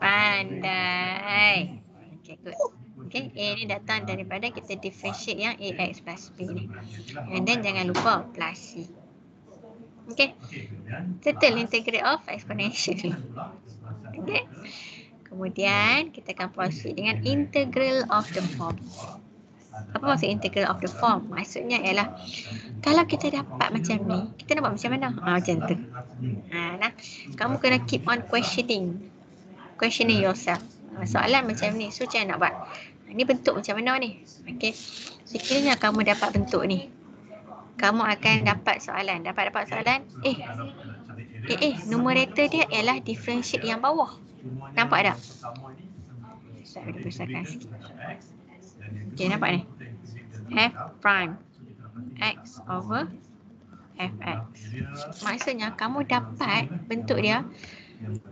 Pandai. Okay, good. Okay, A ni datang daripada kita differentiate yang Ax plus B ni. And then jangan lupa plus C. Okay. Settle integral of exponential. Okay. Kemudian kita akan proceed dengan integral of the form. Apa maksud integral of the form? Maksudnya ialah kalau kita dapat macam ni, kita nak buat macam mana? Macam tu. Nah, kamu kena keep on questioning yourself. Soalan macam ni, so macam mana nak buat? Ni bentuk macam mana ni? Okay. Sekiranya kamu dapat bentuk ni, kamu akan dapat soalan. Dapat soalan, numerator dia ialah differentiate yang bawah. Nampak tak? Saya ada besarkan sikit. Okay, nampak ni? F prime X over Fx. Maksudnya kamu dapat bentuk dia,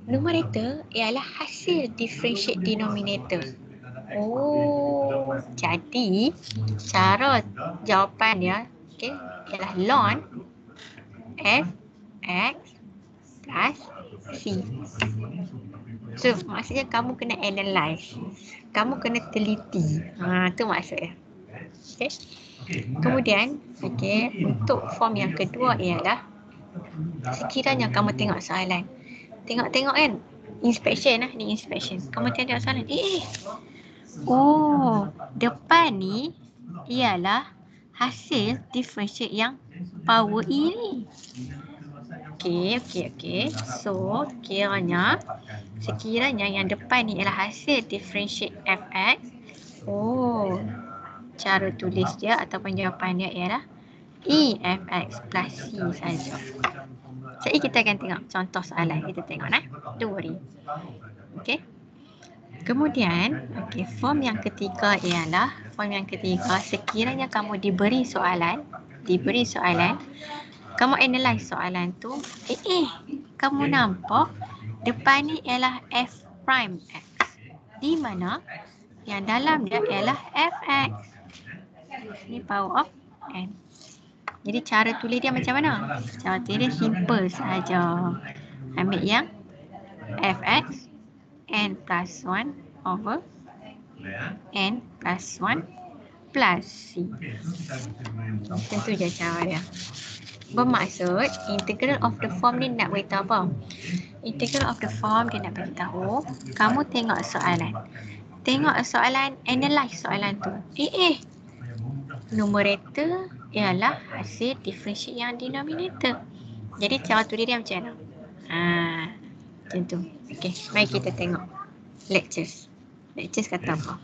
numerator ialah hasil differentiate denominator. Oh, jadi cara jawapan dia ialah ln Fx plus C. So, maksudnya kamu kena analyse. Kamu kena teliti. Tu maksudnya. Okay. Kemudian, untuk form yang kedua ialah sekiranya kamu tengok soalan. Tengok kan? Inspection lah. Ni inspection. Kamu tengok soalan. Depan ni ialah hasil differentiate yang power E ni. Okay. So, sekiranya yang depan ni ialah hasil differentiate Fx. Cara tulis dia ataupun jawapan dia ialah E Fx plus C saja. Jadi kita akan tengok contoh soalan. Kita tengok Don't worry. Okay. Kemudian, form yang ketiga ialah sekiranya kamu diberi soalan, kamu analyse soalan tu, kamu nampak depan ni ialah F prime X. Di mana yang dalam dia ialah Fx. Ni power of n. Jadi cara tulis dia macam mana? Cara tulis dia simple saja. Ambil yang Fx n plus 1 over n plus 1 plus C. Macam tu je cara dia. Bermaksud integral of the form ni nak beritahu apa? Integral of the form dia nak beritahu kamu tengok soalan, analyse soalan tu. Numerator ialah hasil differentiate yang denominator. Jadi cara tulis dia macam mana? Macam tu. Okay, mari kita tengok lectures. Lectures kata apa?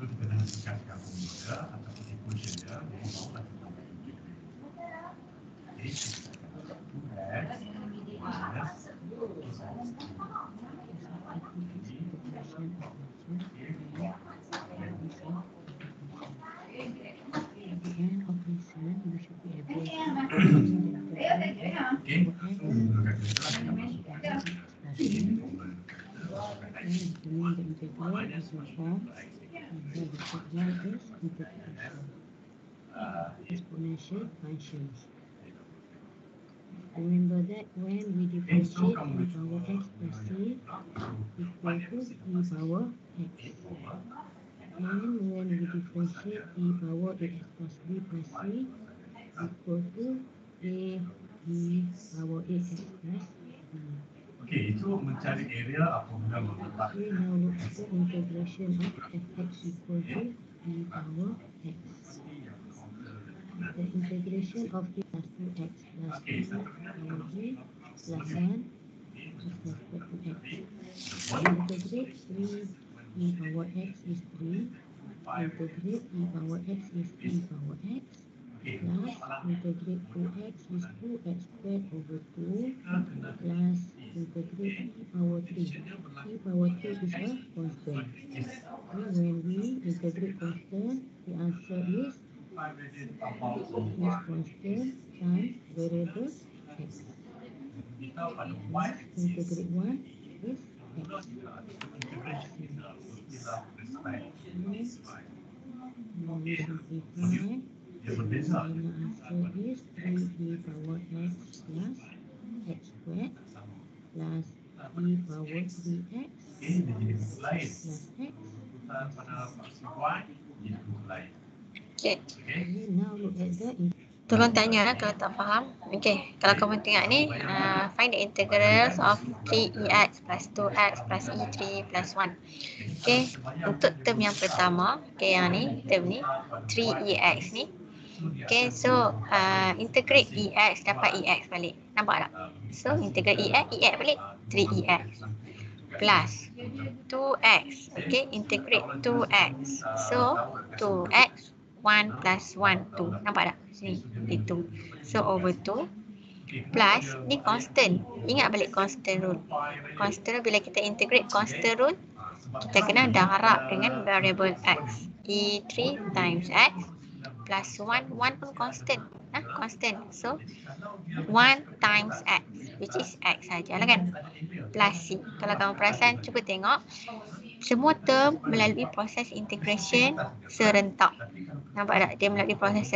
Exponential functions. Remember that when we differentiate e power x plus c equal to e power x. And when we differentiate e power ax plus b plus c equal to a e power ax plus b. Okey, itu mencari area apabila meletak. We now look at the integration of fx equal to e power x. The integration of e plus 2x plus b power b plus 1 is respect to x. Integrate 3 e power x is 3. Integrate e power x is e power x. Plus integrate 2x is 2x squared over 2 plus integrate e power 3. E power 3 is a constant. When we integrate constant, the answer is constant times variable x. Integrate 1 is x. Now we simplify. The answer is 3e power x plus x squared plus e power 3x plus x. Okay. We now look at the Tolong tanya kalau tak faham. Okey, kalau kamu tengok ni, find the integrals of 3ex plus 2x plus e3 plus 1. Okey, untuk term yang pertama, okey yang ni, term ni 3ex ni. Okey, so integrate ex dapat ex balik. Nampak tak? So integrate ex balik 3ex plus 2x. Okey, integrate 2x. So 2x 1 plus 1 2. Nampak tak? Sini itu. So over 2 plus ni constant. Ingat balik constant rule. Constant rule bila kita integrate constant rule, kita kena darab dengan variable x. E3 times x plus 1 pun constant. Constant. So 1 times x, which is x sajalah kan. Plus c. Kalau kamu perasan, cuba tengok. Semua term melalui proses integration serentak. Nampak tak? Dia melalui proses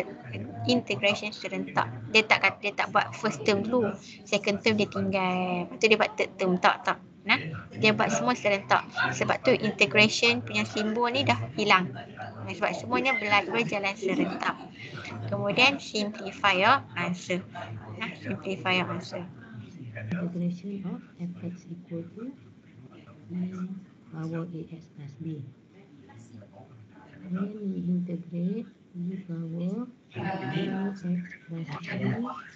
integration serentak. Dia tak buat first term dulu. Second term dia tinggal. Lepas tu dia buat third term. Tak. Nah, dia buat semua serentak. Sebab tu integration punya simbol ni dah hilang. Sebab semuanya berjalan serentak. Kemudian simplify your answer. Simplify your answer. Integration of fx equal to e power ax plus b. When we integrate e power 2x plus b equals to ax,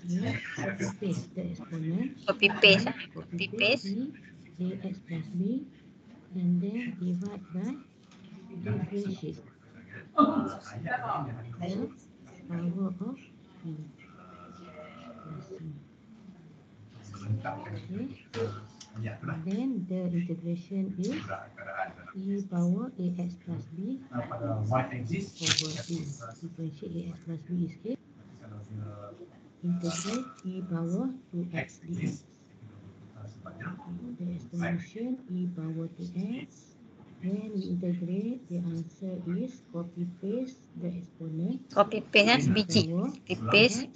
we copy paste the exponent. Copy paste. Copy paste. Ax plus b and then divide by differentiate the power of b plus c. Okay. Then the integration is e power ax plus b over b. Differentiate ax plus b is a. Integrate e power 2x dx. The explanation e power 2x. When we integrate, the answer is copy paste the exponent. Copy paste biji. Copy paste.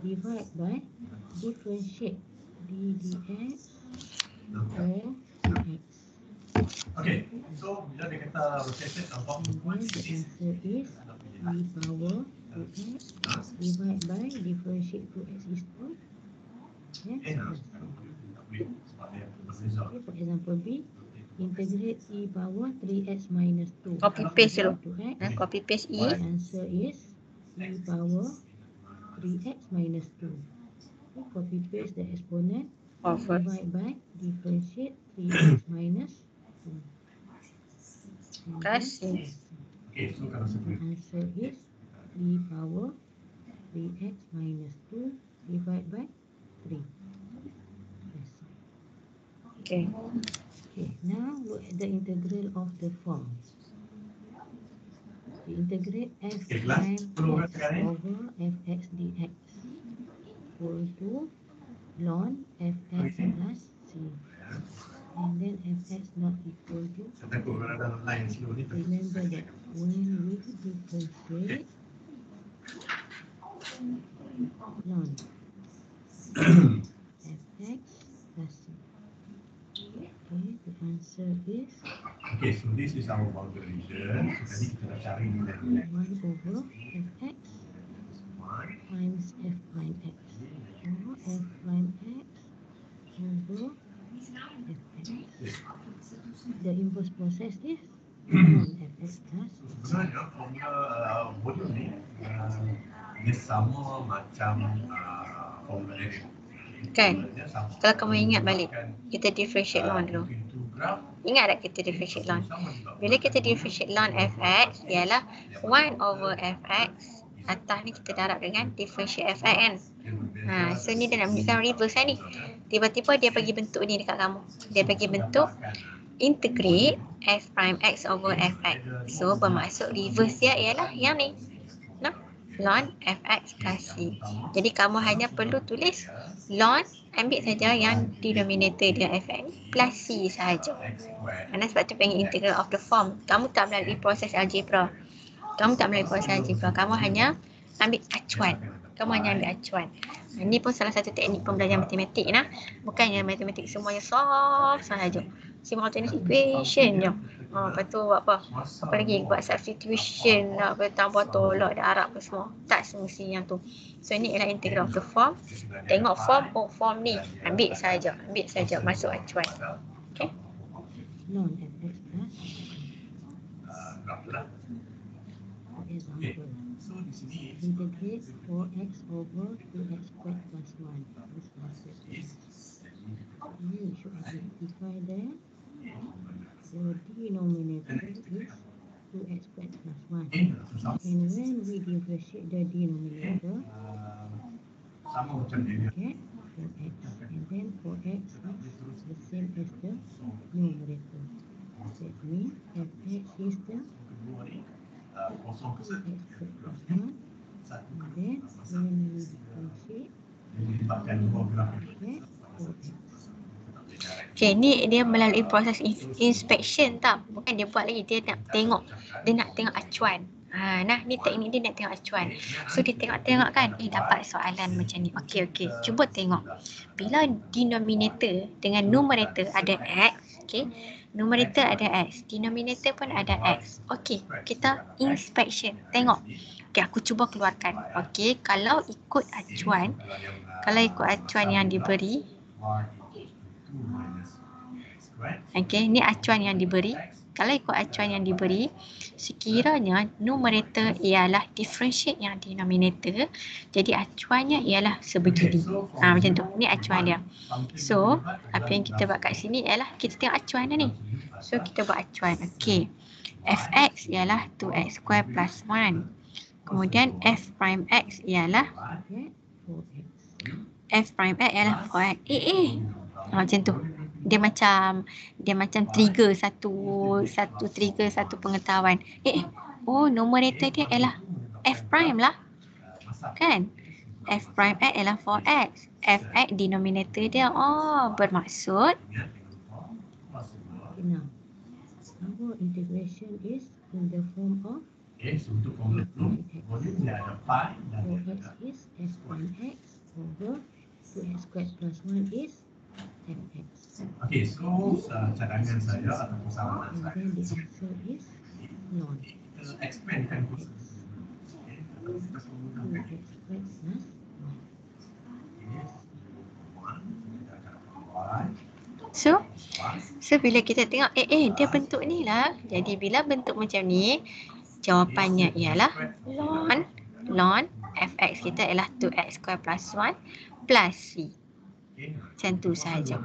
Divide by differentiate d dx or x. Okay, so bila dia kata rotated above And then the answer is e power 2x divide by differentiate 2x is 2 x plus 2. Okay, for example B, integrate e power 3x minus 2. Copy paste dulu. To x. Copy paste The e. answer is e power 3x minus 2. Okay, copy paste the exponent. Over. Divide by differentiate 3x minus 2. And then Kasih. Okay, so kalau the seperti answer is e power 3x minus 2 divided by 3. Yes. Okay. Okay, now look at the integral of the form. We integrate f prime x over fx dx equal to ln fx plus c. And then fx not equal to. saya takut kalau dalam line slow ni Remember that when we differentiate ln fx plus c. Okay, the answer is okay, so this is our boundary region. So tadi kita dah cari nilai-nilai 1 over fx times f prime x over f prime x over fx. The inverse process is fx plus sebenarnya formula volume ni dia sama macam formula area. Kan? Dia sama. Kalau kamu ingat balik, kita differentiate ln dulu. Into graph Ingat tak kita differentiate ln? Bila kita differentiate ln fx, ialah 1 over fx. Atas ni kita darab dengan differentiate fx kan? So ni dia nak menunjukkan reverse kan ni. Tiba-tiba dia bagi bentuk ni dekat kamu. Dia bagi bentuk integrate f prime x over fx. So bermaksud reverse dia ialah yang ni. Nah, ln fx plus c. Jadi kamu hanya perlu tulis ln, ambil saja yang denominator dia fx ni plus c sahaja. Kerana sebab tu panggil integral of the form. Kamu tak melalui proses algebra. Kamu hanya ambil acuan. Ini pun salah satu teknik pembelajaran matematik nah. Bukannya matematik semuanya soft sahaja. Simultaneous equation je. Lepas tu buat apa? Apa lagi? Buat substitution lah, tambah tolak dan Arab apa semua. Tak semestinya yang tu. So ni ialah integral of the form. Tengok form, oh form ni. Ambil saja, masuk acuan. Okay. Non fx plus. For example, So di sini integrate 4x over 2x squared plus 1. This is you should identify the denominator is 2x squared plus 1. And when we differentiate the denominator, sama macam dia. get 4x. And then 4x is the same as the numerator. That means fx is the Kedua ni kosong ke 2x satu. squared plus 1. Satu And then when we differentiate, dilibatkan dua grafik. get 4x. Okay, ni dia melalui proses inspection tak? Bukan dia buat lagi, dia nak tengok acuan. Nah, ni teknik dia nak tengok acuan. So dia tengok kan, dapat soalan macam ni. Okey, cuba tengok. Bila denominator dengan numerator ada x, okey, numerator ada x, denominator pun ada x. Okey, kita inspection, tengok. Okey, aku cuba keluarkan. Okey, kalau ikut acuan yang diberi, okey, ni acuan yang diberi. Kalau ikut acuan yang diberi, sekiranya numerator ialah differentiate yang denominator, jadi acuannya ialah sebegini. Macam tu. Ni acuan dia. So, apa yang kita buat kat sini ialah kita tengok acuan dia ni. So, kita buat acuan. Okey. Fx ialah 2x square plus 1. Kemudian f prime x ialah Get 4x. f prime x ialah 4x. Macam tu. Dia macam trigger satu trigger satu pengetahuan. Oh, numerator dia ialah f prime lah. Kan? F prime x ialah 4x. Fx denominator dia. Oh, bermaksud Okay, now, our integration is in the form of So untuk formula tu, volume dia ada pi dan dia 4x ada. is f prime x over 2x squared plus 1 is fx. Okey, so cadangan saya atau persamaan And saya. then the answer is non. Kita expand kan X. okey, kalau kita menggunakan 2x squared plus 1. So bila kita tengok dia bentuk ni lah. Jadi bila bentuk macam ni, jawapannya ialah ln fx kita ialah 2x square plus 1 plus c. Macam tu sahaja.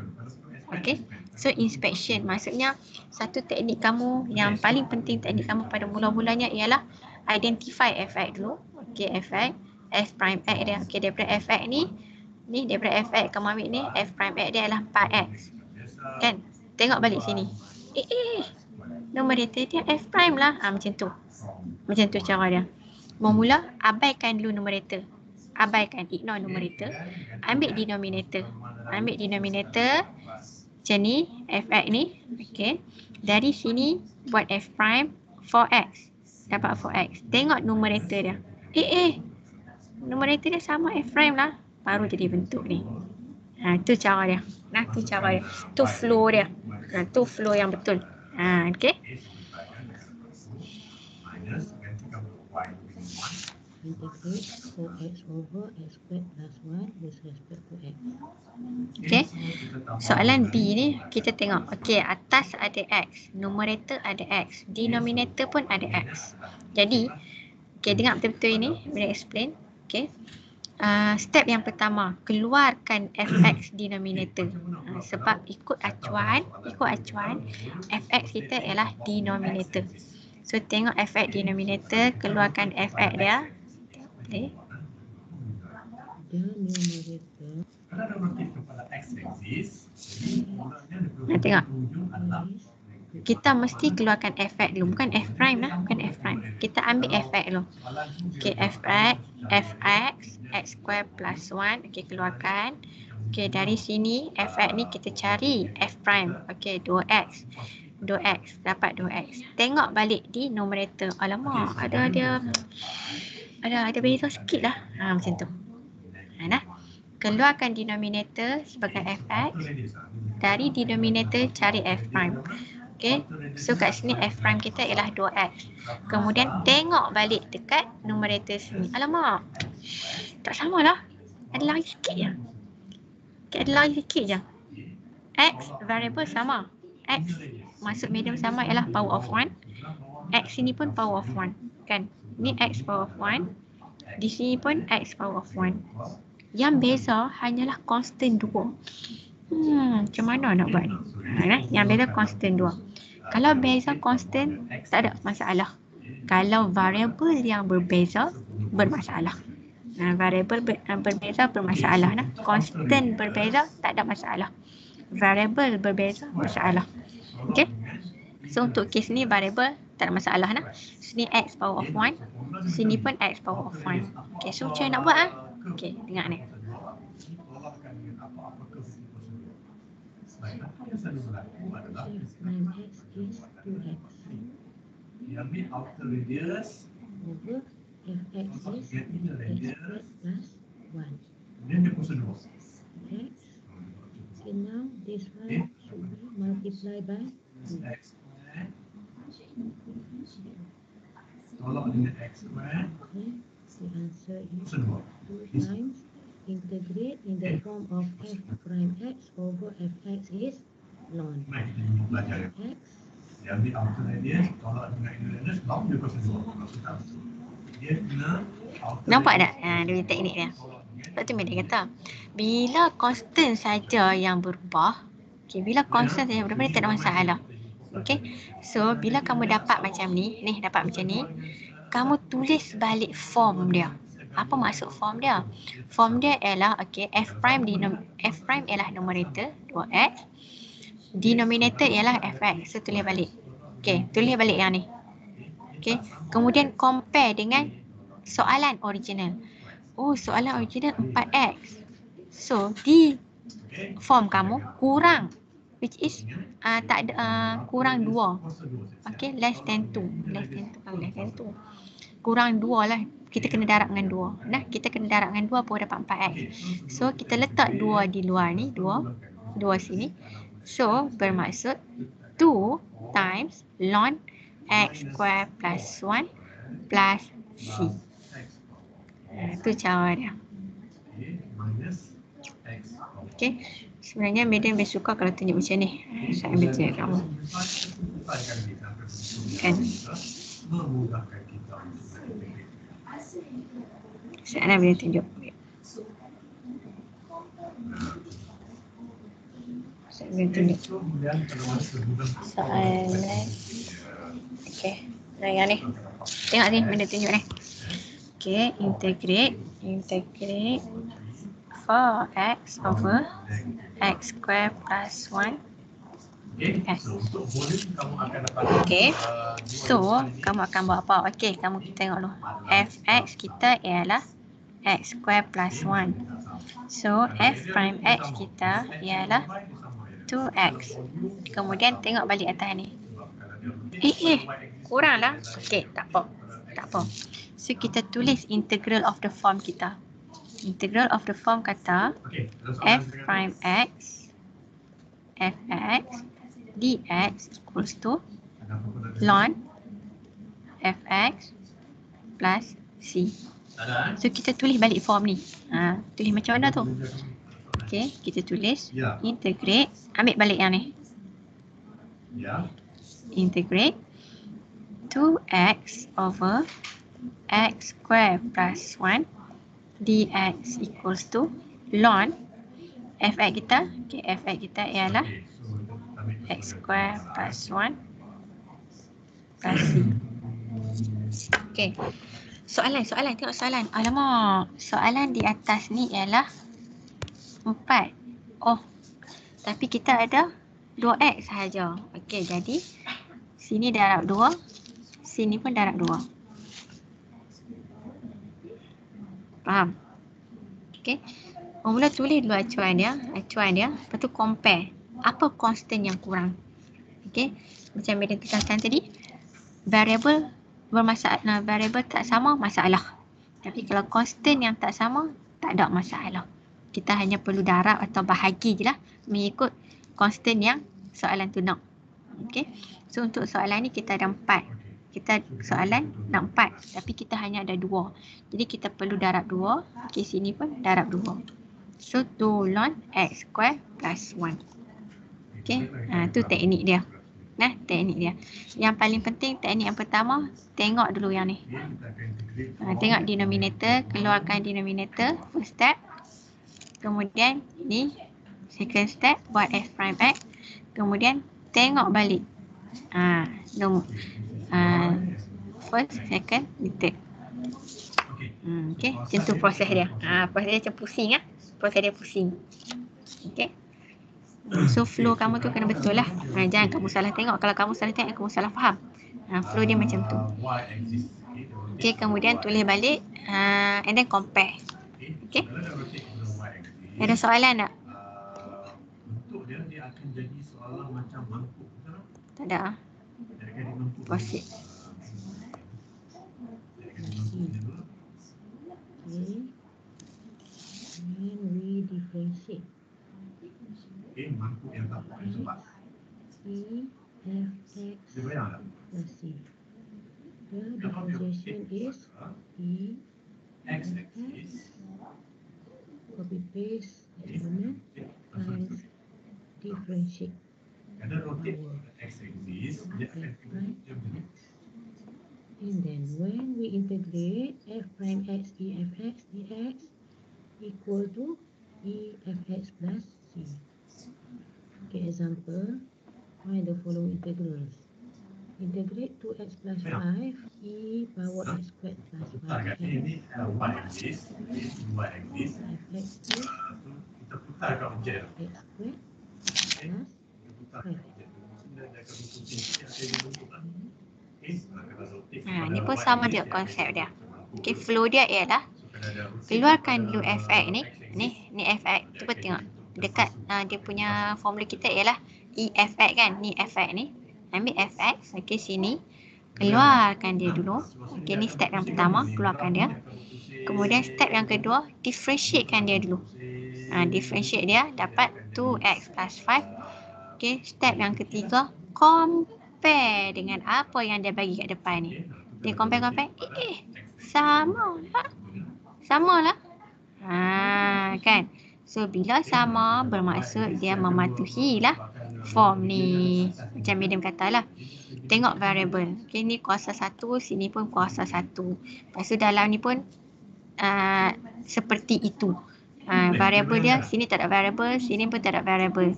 Okay. So inspection maksudnya satu teknik kamu yang paling penting teknik kamu pada mula-mulanya ialah identify fx dulu. Okay, fx, f prime x dia. Okay, daripada fx ni daripada fx kamu ambil ni, f prime x dia adalah 4x. Kan? Tengok balik sini. Numerator dia f prime lah. Macam tu. Macam tu cara dia. Mula abaikan dulu numerator. Ignore numerator. Ambil denominator. Macam ni, fx ni. Okay. Dari sini buat f prime 4x. Dapat 4x. Tengok numerator dia. Numerator dia sama f prime lah. Baru jadi bentuk ni. Tu cara dia. Tu flow dia. Tu flow yang betul. Okay. Integrate 4x over x squared plus 1 with respect to x. Okay. Soalan B ni kita tengok. Okay, atas ada x, numerator ada x, denominator pun ada x. Jadi, okay, dengar betul-betul ini. Boleh explain. Okay. Step yang pertama, keluarkan fx denominator. Sebab ikut acuan, fx kita ialah denominator. So, tengok fx denominator, keluarkan fx dia. Okay. The numerator Tengok. Kita mesti keluarkan fx dulu. Bukan f prime lah. Kita ambil fx dulu. Okay, fx x square plus 1. Okay, keluarkan. Okay, dari sini fx ni kita cari f prime. Okay, 2x. Dapat 2x. Tengok balik di numerator. Alamak, ada beza sikit lah. Macam tu. Nah. Keluarkan denominator sebagai fx. Dari denominator cari f prime. Okay, so kat sini f prime kita ialah 2x. Kemudian tengok balik dekat numerator sini. Alamak, tak sama lah. Ada lari sikit je. Okay, ada lari sikit je. X variable sama. X masuk medium sama ialah power of 1. X sini pun power of 1. Kan? Ni X power of 1. Di sini pun X power of 1. Yang beza hanyalah constant 2. Macam mana nak buat ni? Yang beza constant 2. Kalau beza constant, tak ada masalah. Kalau variable yang berbeza, bermasalah. Variable berbeza bermasalah. Constant berbeza, tak ada masalah. Variable berbeza, masalah. Okay? So, untuk kes ni, variable tak ada masalah. Sini X power of 1. Sini pun X power of 1. Okay, so macam nak buat? Okay, dengar ni. Yang ni outer radius over fx is x squared plus 1. Then dia kuasa 2. Okay. So now this one should be multiplied by 2. X squared. Tolak dengan x squared. Okay. The answer is Kuasa 2. 2 times integrate in the form of f prime x over fx is ln Mari kita dulu belajar. x. Dia ambil outer radius, tolak dengan inner radius, long dia kuasa 2. Maksud tak? Dia kena outer Nampak tak? radius, Dia punya teknik dia. tolak dengan Sebab tu dia kata, bila constant saja yang berubah, okay, bila constant saja yang berubah, dia tak ada masalah. Okay, so bila kamu dapat macam ni dapat macam ni, kamu tulis balik form dia. Apa maksud form dia? Form dia ialah, okay, f prime ialah numerator 2x, denominator ialah fx. So tulis balik. Okay, tulis balik yang ni. Okay, kemudian compare dengan soalan original. Oh, soalan original 4x. So di form kamu kurang, which is tak ada, kurang 2. Okay, less than 2. Less than 2. Kurang 2 lah. Kita kena darab dengan 2. Kita kena darab dengan 2 baru dapat 4x. So kita letak 2 di luar ni, 2 sini. So bermaksud 2 times ln x square plus 1 plus c. Itu cara dia. minus x. Okay. Sebenarnya Medan lebih suka kalau tunjuk macam ni. Saya ambil tunjuk kamu. Kan? Memudahkan kita untuk Saya nak boleh tunjuk. Saya boleh tunjuk. Soalan. Okay. Nah, yang ni. Tengok ni, benda tunjuk ni. Okay, integrate 4x over x square plus 1. Okay, so kamu akan buat apa? Okay, kamu tengok dulu. Fx kita ialah x square plus 1. So, f prime x kita ialah 2x. Kemudian tengok balik atas ni. Kurang lah. Okay, tak apa. So, kita tulis integral of the form kita. Integral of the form kata f prime x fx dx equals to ln fx plus c. So, kita tulis balik form ni. Tulis macam mana tu? Okay, kita tulis integrate. Ambil balik yang ni. Integrate 2x over x square plus 1 dx equals to ln fx kita. Okay, fx kita ialah x square plus 1 plus c. Okay. Soalan. Tengok soalan. Alamak. Soalan di atas ni ialah 4. Oh. Tapi kita ada 2x sahaja. Okay, jadi sini darab 2. Sini pun darab 2. Faham? Okay. Mula tulis dulu acuan dia. Lepas tu compare. Apa constant yang kurang? Okay. Macam Medan tekankan tadi. Variable bermasalah. Variable tak sama, masalah. Tapi kalau constant yang tak sama, tak ada masalah. Kita hanya perlu darab atau bahagi je lah. Mengikut constant yang soalan tu nak. Okay. So untuk soalan ni kita ada 4. Kita soalan nak 4 tapi kita hanya ada 2. Jadi kita perlu darab 2. Okay, sini pun darab 2. So 2 ln x square plus 1. Okay, tu teknik dia. Nah, teknik dia. Yang paling penting teknik yang pertama, tengok dulu yang ni. Tengok denominator, keluarkan denominator, first step. Kemudian ni second step, buat f prime x. Kemudian tengok balik. First, second, third. Okay, macam tu proses dia. Proses dia macam pusing ah. Proses dia pusing. Okay. So flow kamu tu kena betul lah. Jangan kamu salah tengok. Kalau kamu salah tengok, kamu salah faham. Flow dia macam tu. Okay, kemudian tulis balik and then compare. Okay. Ada soalan tak? Bentuk dia akan jadi seolah macam mangkuk. Tak ada. Proceed. Okay. When we differentiate Mangkuk yang tak sebab E, F, X dia bayang tak? plus C. The differentiation is E, X F, X, copy paste, exponent, times differentiate. Kadang rotate X axis dia akan dia begini. And then when we integrate f prime x e f x dx equal to e f x plus c. Okay, example, find the following integrals. Integrate 2x plus 5 e power x squared plus 5x Ini y axis, y axis. fx is Kita putarkan objek. x squared plus 5. Ni pun sama dia konsep dia. Okay, flow dia ialah keluarkan dulu fx ni. Ni fx. Cuba tengok. Dekat dia punya formula kita ialah efx kan. Ni fx ni. Ambil fx. Okay, sini. Keluarkan dia dulu. Okay, ni step yang pertama. Keluarkan dia. Kemudian step yang kedua, differentiatekan dia dulu. Differentiate dia dapat 2x plus 5. Okay, step yang ketiga, compare dengan apa yang dia bagi kat depan ni. Dia compare. Sama lah. Sama lah. Kan? So, bila sama bermaksud dia mematuhi lah form ni. Macam Madam katalah. Tengok variable. Okay, ni kuasa 1, sini pun kuasa 1. Lepas tu dalam ni pun seperti itu. Variable dia, sini tak ada variable, sini pun tak ada variable.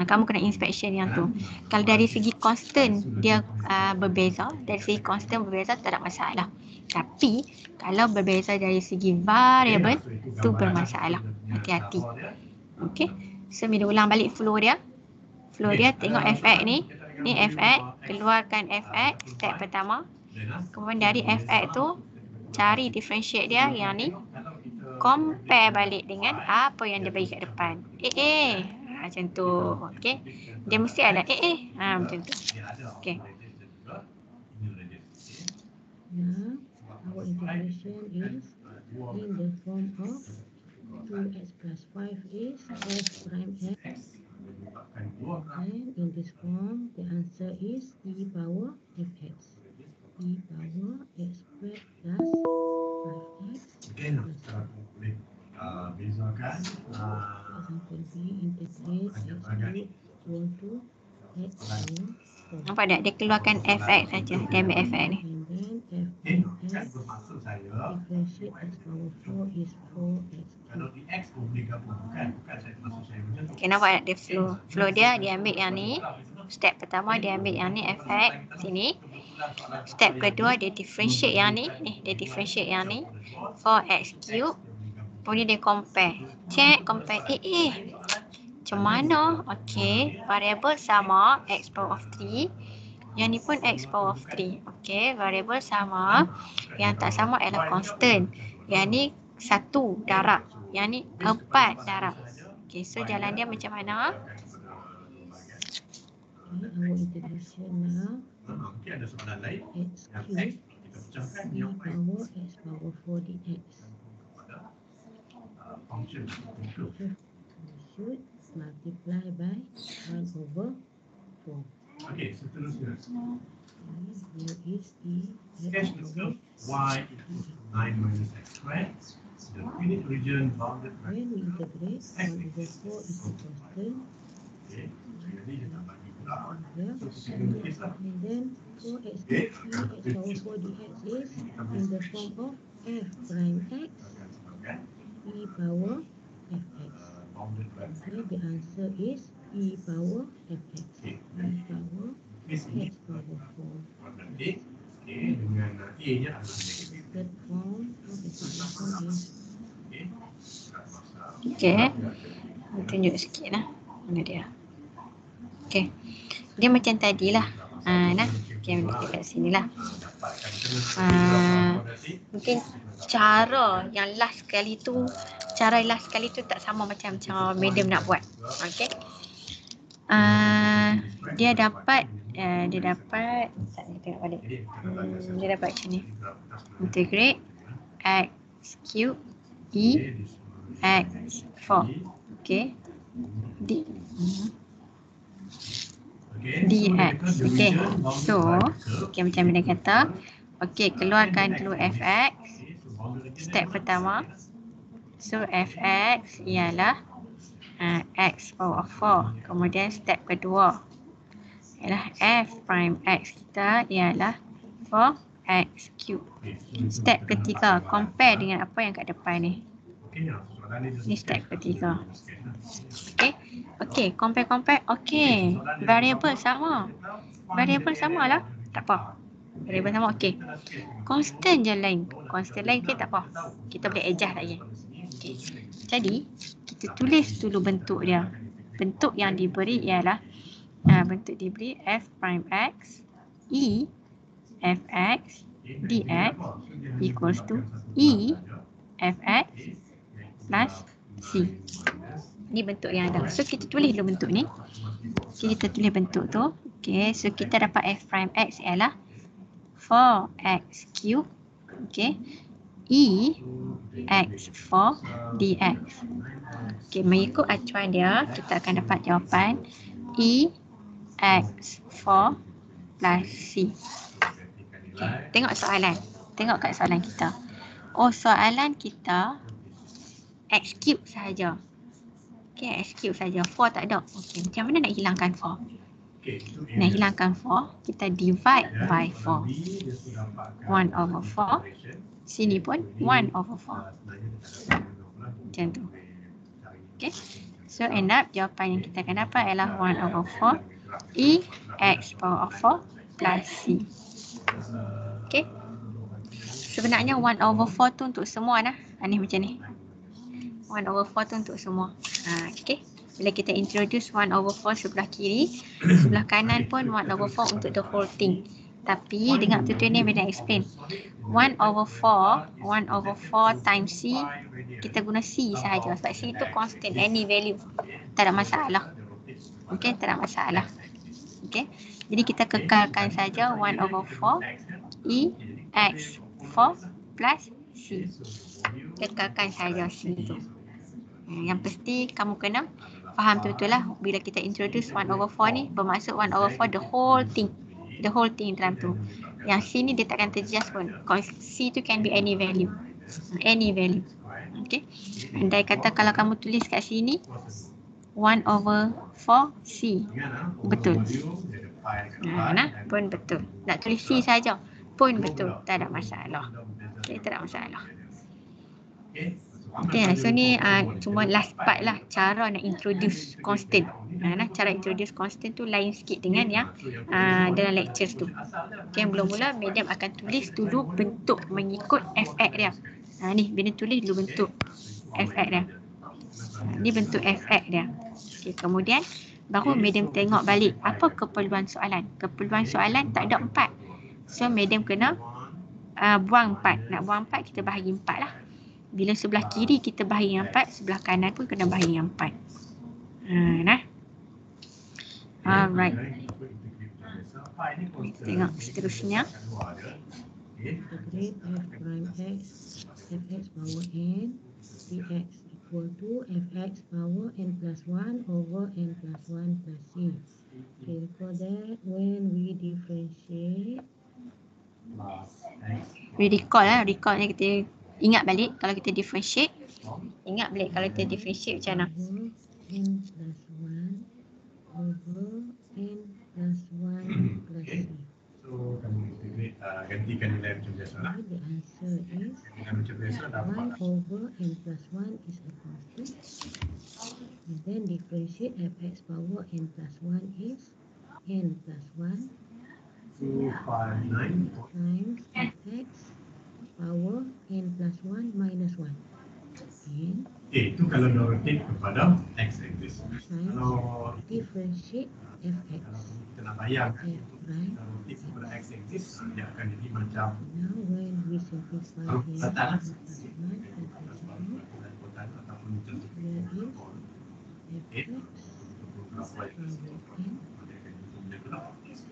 Kamu kena inspection yang tu. Kalau dari segi constant dia berbeza, dari segi constant berbeza tak ada masalah. Tapi kalau berbeza dari segi variable tu bermasalah. Hati-hati. Okey. So bila ulang balik flow dia. Flow dia tengok fx ni. Ni fx, keluarkan fx step pertama. Kemudian dari fx tu cari differentiate dia yang ni. Compare balik dengan apa yang dia bagi kat depan. Macam tu. Okey. Dia mesti ada macam tu. Okey. Now, our integration is in the form of 2x plus 5 is f prime x. And in this form, the answer is e power fx. E power x squared plus 5x. Bezakan Example B, integrate x cubed equal to x power 4. Nampak tak? Dia keluarkan fx saja. Dia ambil fx ni. And then f prime x differentiate x power 4 is 4x kalau cubed. di X boleh gabung bukan saya maksud saya macam tu. Okay, nampak tak? Dia flow dia ambil yang ni. Step pertama dia ambil yang ni fx sini. Step kedua dia differentiate yang ni. Dia differentiate yang ni. 4x cube. Kemudian dia compare. Check, compare. Macam mana? Okay, variable sama x power of 3. Yang ni pun x power of 3. Okay, variable sama. Yang tak sama adalah constant. Yang ni 1 darab. Yang ni 4 darab. Okay, so jalan dia macam mana? Okay, our integration now, Mungkin ada soalan lain x yang cubed X kita pecahkan e yang power x power 4 dx. pada function We should multiply by 1/4. Okey, seterusnya. Here is E Sketch the curve y equals to 9 minus x squared. The finite region bounded by when we integrate 1 over 4 is a constant. okay. Jadi dia tak bagi pula. Here. So kita kena kisah. And then 4x cubed E x power 4 dx is in the form of f prime x e power fx. Bounded by Okay, the answer is e power fx. E power This ini x power 4. warna A. Okay, dengan A-nya adalah negatif. Third form of expression is Okay. Tak masalah. Okey. Tunjuk sikit lah. Mana dia? Okey. Dia macam tadi lah. Nah. Okey, kat sini lah. Mungkin cara yang last sekali tu, tak sama macam medium nak buat. Okey. Dia dapat tak ni tengok balik. Dia dapat macam ni. Integrate x cube e x 4. Okey. dx. Okey. So, okey macam mana kata? Okey, keluarkan dulu fx. Step pertama. So, fx ialah x power 4. Kemudian step kedua ialah f prime x kita ialah 4x cube. Step ketiga, compare dengan apa yang kat depan ni. Ni step ketiga. Okey. Okey, compare. Okey, variable sama. Variable sama lah. Tak apa. Variable sama, okey. Constant je lain. Constant lain okey, tak apa. Kita boleh adjust lagi. Okey. Jadi, kita tulis dulu bentuk dia. Bentuk yang diberi ialah bentuk diberi f prime x e fx dx equals to e fx plus c. Ni bentuk yang ada. So, kita tulis dulu bentuk ni. Okay, kita tulis bentuk tu. Okay, so kita dapat f prime x ialah 4x cube. Okay, e x4 dx. Okay, mengikut acuan dia, kita akan dapat jawapan e x4 plus c. Okay, tengok soalan. Tengok kat soalan kita. Oh, soalan kita x cube sahaja. Okay, x cube sahaja. 4 tak ada. Okay, macam mana nak hilangkan 4? Nak hilangkan 4, kita divide by 4. 1 over 4. Sini pun 1 over 4. Macam tu. Okay. So, end up jawapan yang kita akan dapat ialah 1 over 4 e x power 4 plus c. Okay. Sebenarnya 1 over 4 tu untuk semua lah. Ni macam ni. 1 over 4 tu untuk semua. Okay. Bila kita introduce 1 over 4 sebelah kiri, sebelah kanan pun 1 over 4 untuk the whole thing. Tapi dengan tutorial ni Madam explain. 1 over 4 times c, kita guna c sahaja. Sebab c tu constant, any value. Tak ada masalah. Okay, tak ada masalah. Okay. Jadi kita kekalkan saja 1 over 4 e x 4 plus c. Kekalkan saja c tu. Yang pasti kamu kena faham betul-betul lah. Bila kita introduce 1 over 4 ni, bermaksud 1 over 4 the whole thing. The whole thing dalam tu. Yang c ni dia takkan terjejas pun. C tu can be any value. Any value. Okay. Andai kata kalau kamu tulis kat sini 1 over 4 c. Betul. Pun betul. Nak tulis c saja pun betul. Tak ada masalah. Okay, tak ada masalah. Okay, so ni cuma last part lah. Cara nak introduce constant. Cara introduce constant tu lain sikit dengan yang dalam lectures tu. Okay, mula-mula medium akan tulis dulu bentuk mengikut fx dia. Ni, bila tulis dulu bentuk fx dia. Ni bentuk fx dia. Okay, kemudian baru medium tengok balik apa keperluan soalan. Keperluan soalan tak ada 4. So, medium kena buang 4. Nak buang 4, kita bahagi 4 lah. Bila sebelah kiri kita bahagi yang 4, sebelah kanan pun kena bahagi yang 4. Nah. Alright. Kita tengok seterusnya. integrate f prime x fx power n dx equal to fx power n plus 1 over n plus 1 plus c. Okay, for that, when we differentiate, We recall ni kita ingat balik kalau kita differentiate. Ingat balik kalau kita differentiate macam mana. over n plus 1 over n plus 1 plus Okay. 3. So kamu integrate, gantikan nilai macam biasa lah. The answer is Dengan macam biasa dapat 1 over n plus 1 is equal to, and then differentiate fx power n plus 1 is n plus 1 259. times fx power n plus 1 minus 1 and Itu kalau dah rotate kepada x axis. Kalau differentiate fx. kalau kita nak bayangkan F prime. kalau rotate kepada x axis, dia akan jadi macam Now when we simplify kalau here, datang n plus 1 equal to kotak ataupun macam tu. here is fx Berapa power yang n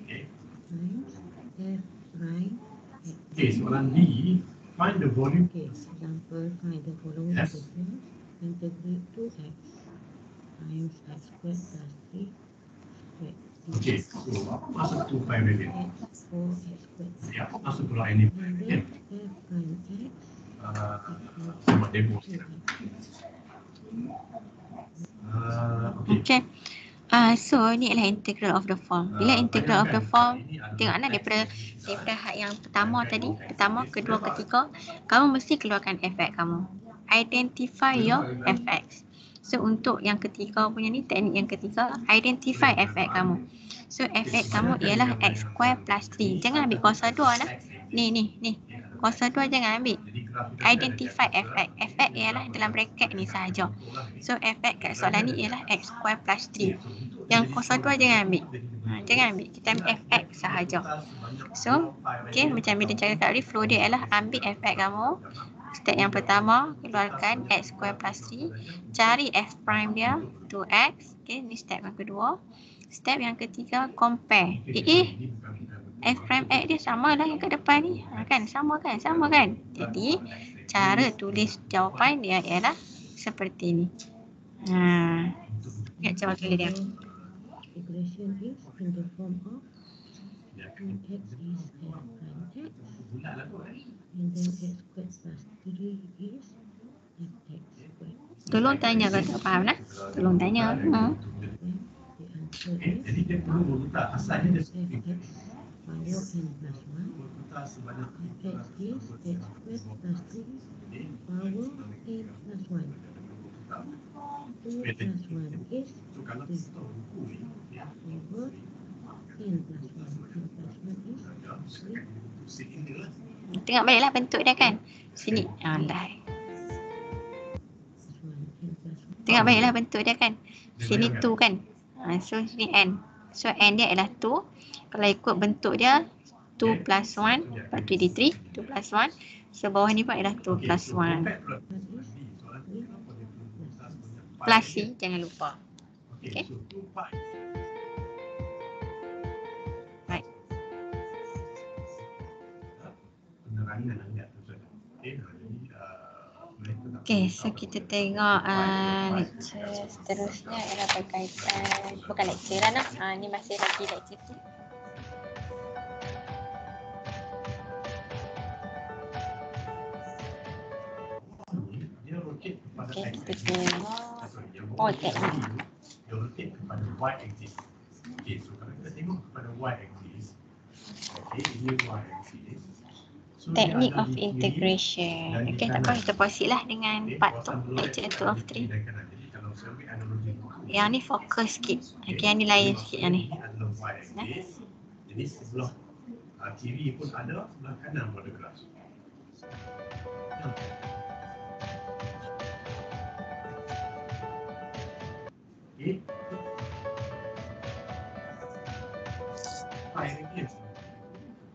Okay. times f prime x. Okay, soalan B, find the volume. Okay, example, find the following Yes. equation. Integrate 2x times x squared plus 3 squared. Okay, so apa maksud 2 pi radian? X 4x squared plus Ya, apa maksud pula ini? and then f prime x Sama demo sekarang. Okay. Okay. So ni adalah integral of the form. Bila integral of the form, tengoklah daripada had yang pertama tadi, pertama, kedua, ketiga, kamu mesti keluarkan fx kamu. Identify your fx. So untuk yang ketiga punya ni, teknik yang ketiga, identify fx kamu. So fx kamu ialah x square plus 3. Jangan ambil kuasa 2 lah. Ni. Kuasa 2 jangan ambil. Identify fx. Fx ialah dalam bracket ni sahaja. So fx kat soalan ni ialah x square plus 3. Yang kuasa 2 jangan ambil. Jangan ambil. Kita ambil fx sahaja. So, okay, macam bila cakap tadi, flow dia ialah ambil fx kamu. Step yang pertama, keluarkan x square plus 3. Cari f prime dia, 2x. Okay, ni step yang kedua. Step yang ketiga, compare. F prime x dia sama lah yang kat depan ni. Kan? Sama kan? Jadi, cara tulis jawapan dia ialah seperti ni. Ingat cara tulis dia. Integration is in the form of x is f prime x and then x squared plus 3 is fx squared. Tolong tanya kalau tak faham lah. Tolong tanya. Then the answer Jadi is dia perlu letak asalnya dia fx power n plus 1. letak sebanyak Fx is x squared plus 3 power n plus 1. 2 plus 1 is so kalau kita tahu buku ni dia over n plus 1. n plus 1 is 3 sini lah. Tengok baliklah bentuk dia kan. Sini. Alah. plus 1. n plus 1. Tengok baliklah bentuk dia kan. Sini 2 kan. So sini n. So n dia ialah 2. Kalau ikut bentuk dia 2 plus 1. Lepas tu jadi 3. 2 plus 1. So bawah ni pun ialah 2 plus 1. Plus C. Jangan lupa. Okay. Right. Okay, so kita tengok lecture seterusnya ialah berkaitan, bukan lecture lah nak. Ni masih lagi lecture tu. Okay, kita tengok. Oh, teknik. Dia rotate kepada y axis. Okay, so kalau kita tengok kepada y axis, okay, ini y axis. So, dia Technique ada of di kiri integration. dan di Okay, tak kanan. apa, kita proceed lah dengan Okay, part tu. kawasan blue Lecture line 2 of di kiri 3. dan kanan. Jadi kalau survey analogi Yang ni fokus sikit. Okay, yang ni lain sikit yang ni. Ini adalah y axis. Jadi sebelah kiri pun ada, sebelah kanan pun ada graf. Okay.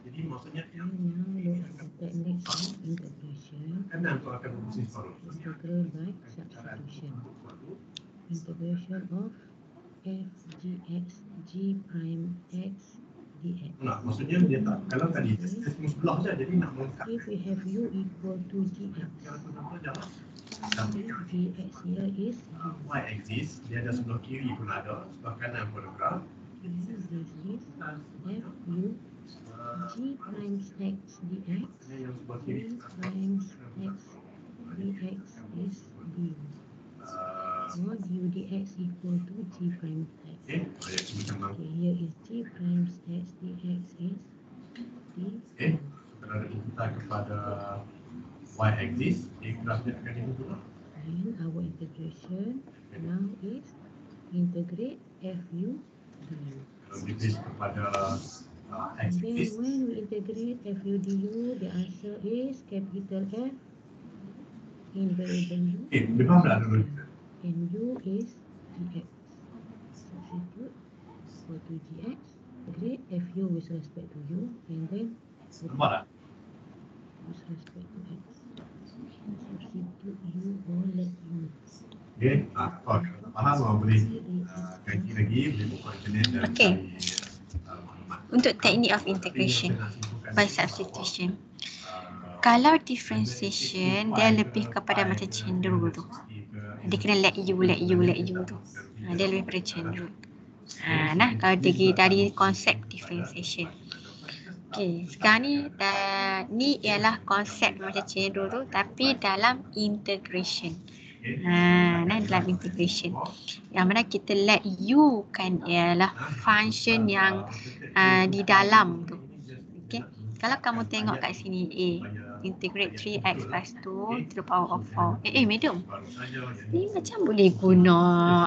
Jadi maksudnya yang Now look at the technique of integration. kanan tu akan berfungsi separuh. Integral by substitution. Integration of f gx g prime x dx. Nah, maksudnya dia tak, kalau tadi dia semua sebelah je, jadi nak melengkap. If we have u equal to gx, Kalau tu nampak jalan. Tapi gx here is y axis, dia ada sebelah kiri pun ada, sebelah kanan pun ada graf. this is fu g times x dx. G times x dx is du. Or du dx equal to g prime x. Okay, here is g prime x dx is d. Kalau kita kepada y-axis, graf dia akan ini dulu. And our integration now is integrate fu du. Kalau dibase kepada And then x-axis, when we integrate fu du, the answer is capital F in variable u. lebih faham tak dulu kita? And u is dx. Substitute for to dx. Integrate fu with respect to u, and then Nampak tak? with respect to x. Substitute u or let u. Okay, kalau tak faham, orang boleh kaji lagi, boleh buka internet dan Okey. cari maklumat. Untuk teknik of integration by substitution. Kalau differentiation dia lebih kepada macam chain rule tu. Dia kena let you tu. Dia lebih pada chain rule. Nah, kalau dari konsep differentiation. Okey, sekarang ni ialah konsep macam chain rule tu tapi dalam integration. Nah, dalam integration. Yang mana kita let u kan ialah function yang di dalam tu. Okey. Kalau kamu tengok kat sini A, integrate 3x plus 2 to the power of 4. Madam. Ni macam boleh guna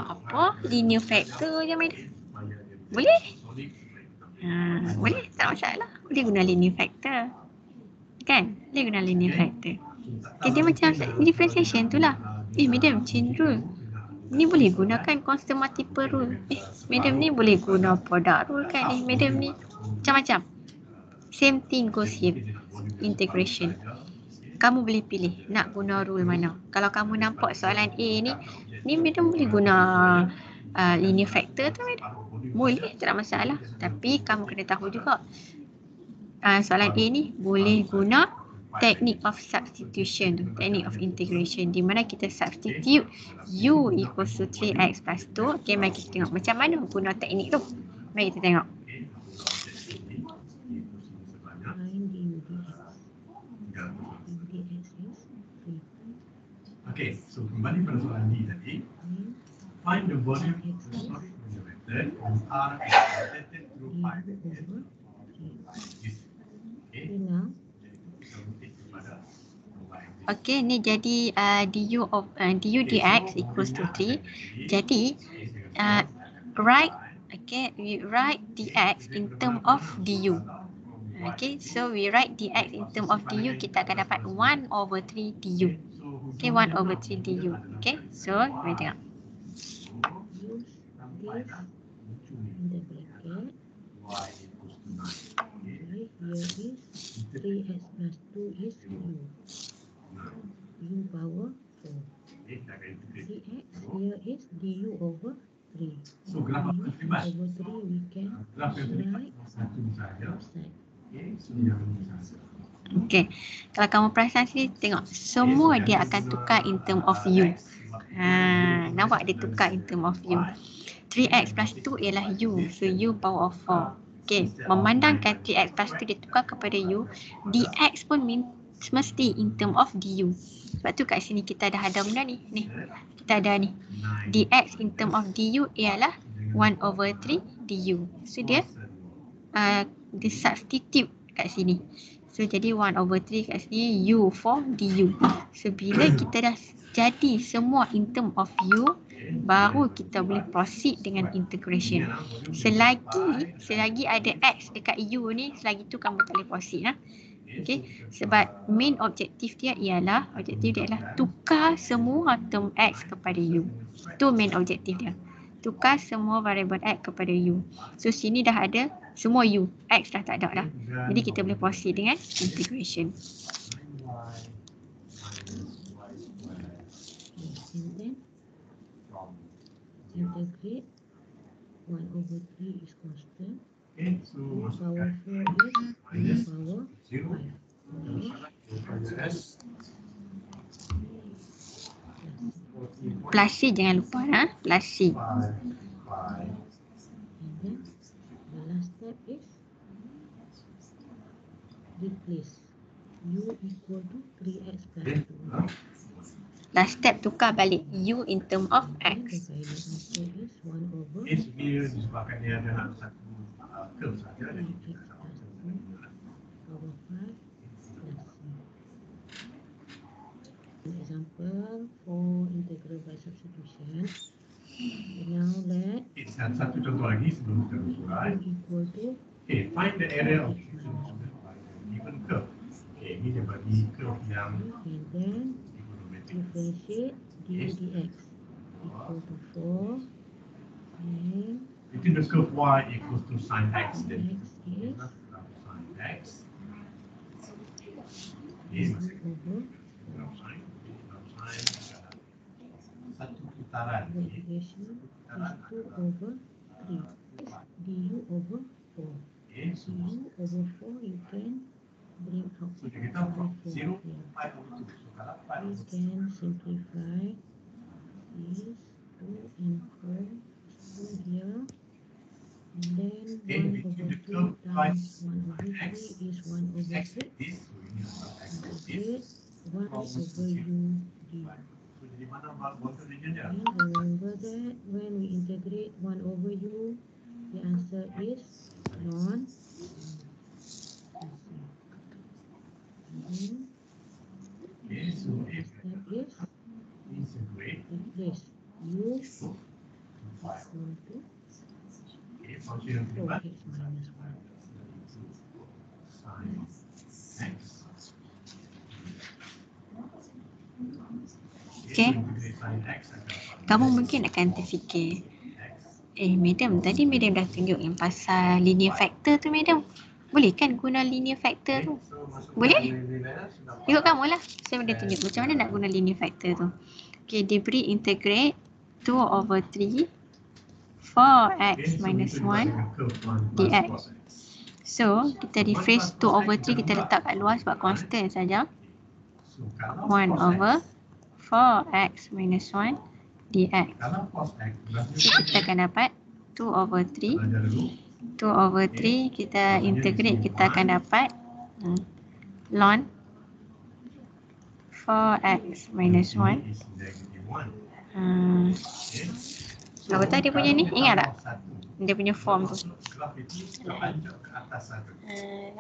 apa? Linear factor je, madam. Boleh? Boleh, tak masalah. Boleh guna linear factor. Kan? Boleh guna linear factor. Okay, dia macam differentiation tu lah. Madam, chain rule. Ni boleh gunakan constant multiple rule. Madam ni boleh guna product rule kan? Madam ni macam-macam. Same thing goes here. Integration. Kamu boleh pilih nak guna rule mana. Kalau kamu nampak soalan A ni madam boleh guna linear factor tu madam. Boleh, tak ada masalah. Tapi kamu kena tahu juga soalan A ni boleh guna technique of substitution tu, technique of integration di mana kita substitute u equals to 3x plus 2. Okay, mari kita tengok macam mana guna teknik tu. Mari kita tengok. Okay, so kembali pada soalan D tadi. Find the volume of the solid method from R extracted through pi. Okay, ni jadi du dx equals to 3. Jadi we write dx in term of du. Okay, so we write dx in term of du, kita akan dapat 1 over 3 du. Okay, 1 over 3 du. Okay, so mari tengok. Here is 3x plus 2 is u. U power 4. 3x here is du over 3. So graf apa yang terlibat? Over 3 we can Graf yang terlibat write satu sahaja. outside. Okay, so yang ini sahaja. Okay, kalau kamu perasan sini, tengok semua dia akan tukar in term of u. Nampak dia tukar in term of u. 3x plus 2 ialah u, so u power of 4. Okay, memandangkan 3x plus 2 dia tukar kepada u, dx pun mesti in term of du. Sebab tu kat sini kita dah ada benda ni. Kita ada ni. dx in term of du ialah 1 over 3 du. So dia substitute kat sini. So jadi 1 over 3 kat sini u for du. So bila kita dah jadi semua in term of u, baru kita boleh proceed dengan integration. Selagi ada x dekat u ni, selagi tu kamu tak boleh proceed. Okay, sebab main objektif dia ialah tukar semua term x kepada u. Tu main objektif dia. Tukar semua variable x kepada u. So sini dah ada semua u, x dah tak ada dah. Jadi kita boleh proceed dengan integration. Integrate 1 over 3 is constant. Okay, so U masukkan power 4 is U power 0. 5. Plus C jangan lupa plus C. And then replace u equal to 3x plus Okay. 2. Last step tukar balik u in term of And the x. final answer is 1 over Ini dia disebabkan dia ada satu curve saja. Jadi 3x kita sama plus sama 2 over 5 plus c. An example for integral by substitution. Now let Okay, satu contoh lagi sebelum kita bersurat. u equal to Okay, find the area of distribution by the given curve. Okay, ini dia bagi curve yang and then trigonometric. differentiate du dx equal to 4 and Between the curve y equals to sin x, then x is sin x. Okay, u masih over sin, satu putaran. the Okay. equation is 2 over 3 du over 4. Okay, so du over 4 you can bring out so dia kata from 0 here. to 5 over 2. So kalau 5 We over 2. can simplify this 2 and 4 is 2 here and then Okay, 1 between over the 2 curve times y 1 over 3 x, is 1 over x 6 like this, so we need to x like this. integrate 1 From over 0 u du. So jadi mana boundary region dia? And remember that when we integrate 1 over u, the answer is ln. And Okay, so the if step is integrate replace u to 5. equal to Okay, function yang terlibat 4x minus 1. sin x. Okay. So integrate sin x akan Kamu mungkin akan terfikir, x. madam, tadi madam dah tunjuk yang pasal linear factor tu, madam. Boleh kan guna linear factor tu? So masuk Boleh? nilai-nilai sudah Ikut kamu lah. Saya boleh tunjuk macam mana nak guna linear factor tu. Okay, diberi integrate 2 over 3 4x minus 1 dx. So, kita rephrase 2 over 3 kita letak kat luar sebab constant saja. 1 over 4x minus 1 dx. Kalau cos x So, kita akan dapat 2 over 3. belajar dulu. 2 over 3 kita integrate, kita akan dapat ln 4x minus 1. Is negative 1. Okay. Apa tadi dia punya ni? Ingat tak? Satu. Dia punya form tu. Graf itu teranjak ke atas satu. Ln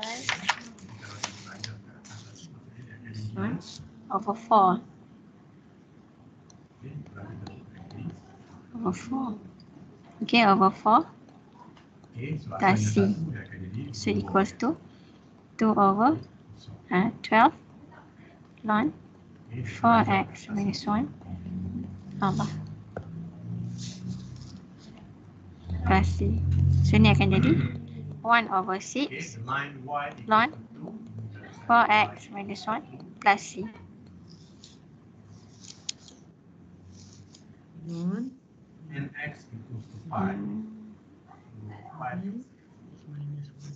Kalau teranjak ke atas satu, maksudnya dia akan 1 over 4. Okay, graf itu begini. Over 4. Okay, over 4. Okay, so Plus asalnya C. satu, dia akan jadi So, equals to 2 over 12 ln 4x minus 1 Allah plus C. So, ni akan jadi 1 over 6 Okay, the line y ln equals to 4x minus 1 plus C. Ln and x equals to 5. 5 is minus 1.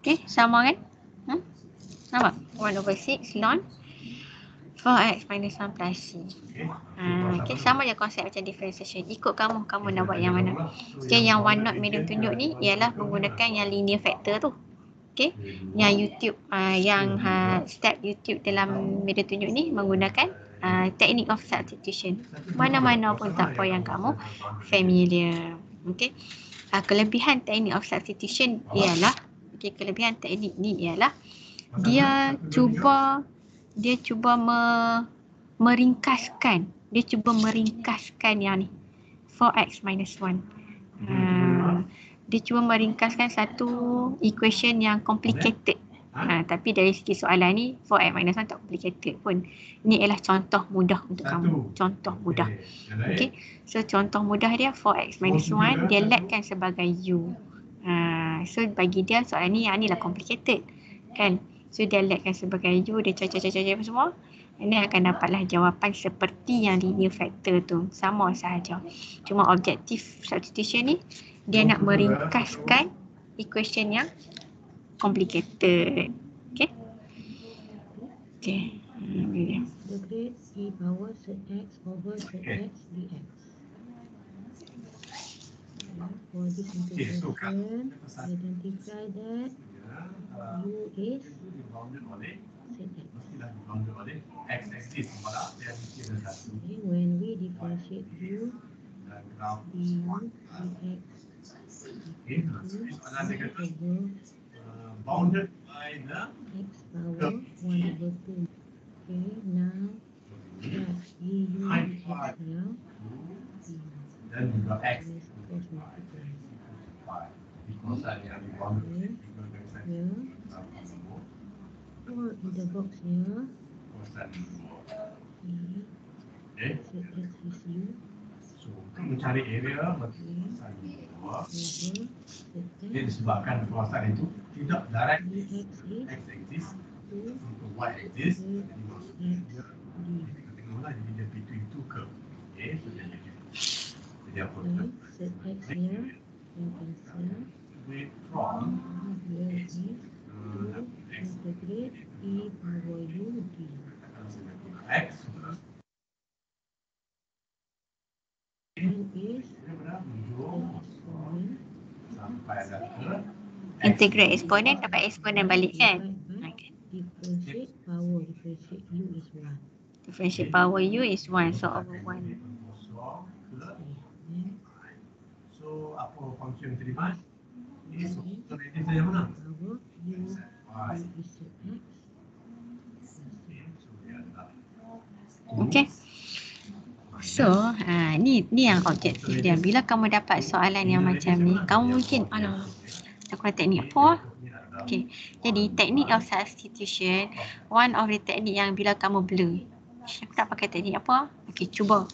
Okay, sama kan? Nampak? 1 over 6 ln 4x minus 1 plus C. Okay, sama je konsep macam differentiation. Ikut kamu nak buat yang mana. Okay, yang one not madam tunjuk ni ialah menggunakan yang linear factor tu. Okay, yang YouTube, yang step YouTube dalam madam tunjuk ni menggunakan technique of substitution. Mana-mana pun tak apa yang kamu familiar. Okay, kelebihan technique of substitution ialah, okay, kelebihan teknik ni ialah dia cuba meringkaskan. Dia cuba meringkaskan yang ni 4x minus 1. Dia cuba meringkaskan satu equation yang complicated. Tapi dari segi soalan ni 4x minus 1 tak complicated pun. Ini ialah contoh mudah untuk kamu. Contoh mudah. Okay. So contoh mudah dia 4x minus 1 dia letkan sebagai u. So bagi dia soalan ni, yang ni lah complicated kan. So dia letkan sebagai u, dia cari semua. Ini akan dapatlah jawapan seperti yang linear factor tu. Sama sahaja. Cuma objektif substitution ni dia nak meringkaskan equation yang complicated. Okay. Okay. Integrate e power z x over z x dx. For this integration, identify that U is Dibounded oleh, ZX. mestilah dibounded oleh x-axis. Sebab dia mesti ada satu Okay, when we differentiate U, graf. du dx Okay, soalan dia kata over bounded by the x power 1 over 2. Okay, now write du dx now. dan juga x. Let's cross multiply. Because yang dibounded Here, or in the box here, Okay, ZX is U so untuk mencari area over dia ZX. disebabkan kawasan itu tidak direct Dx is x-axis 2 untuk y-axis. Jadi ZX maksudnya d. kita tengoklah jadi dia between two curve. Okay, so jadi apa? Okay, ZX here, you can see With from here is 2 integrate e power u d. x And is dia berapa? Hujung the exponent sampai ada ke Integrate exponent dapat exponent balik kan? divided by Okay. differentiate power. Differentiate u is 1. Differentiate power U is 1, so over 1. kosong ke. Okay, So apa function terima? Ini then so ini saya mana? power u is ZX. So dia adalah Okay. So, ni yang objektif dia. Bila kamu dapat soalan yang macam ni, kamu mungkin, alah, aku ada teknik apa? Okay. Jadi, teknik of substitution, one of the teknik yang bila kamu blur. Aku tak pakai teknik apa? Okay, cuba.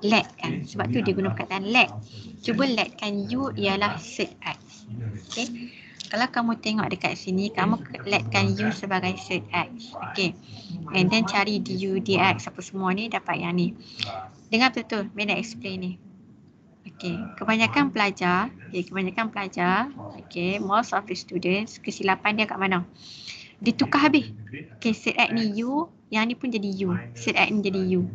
Let kan. Sebab tu dia guna perkataan let. Cuba letkan U ialah set X. Okay. Kalau kamu tengok dekat sini, kamu letkan U sebagai set X. Okay. And then cari du, dx apa semua ni dapat yang ni. Dengar betul, Mena explain ni. Okay. Kebanyakan pelajar, most of the students, kesilapan dia kat mana? Dia tukar habis. Okay, set X ni U, yang ni pun jadi U. Set X ni jadi U.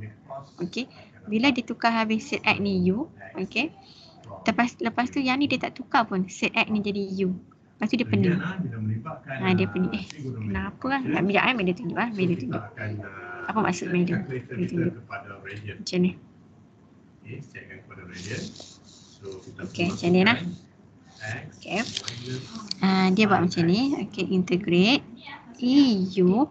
Okay. Bila dia tukar habis set X ni U, okay. Lepas tu yang ni dia tak tukar pun, set X ni jadi U. Lepas tu dia pening. Dia pening. Kenapa lah? Biar Meda tunjuk lah. Meda tunjuk. Apa maksud Meda? Dia tunjuk. Macam ni. Okay, macam ni lah. Okay. Dia buat macam ni. Okay, integrate EU.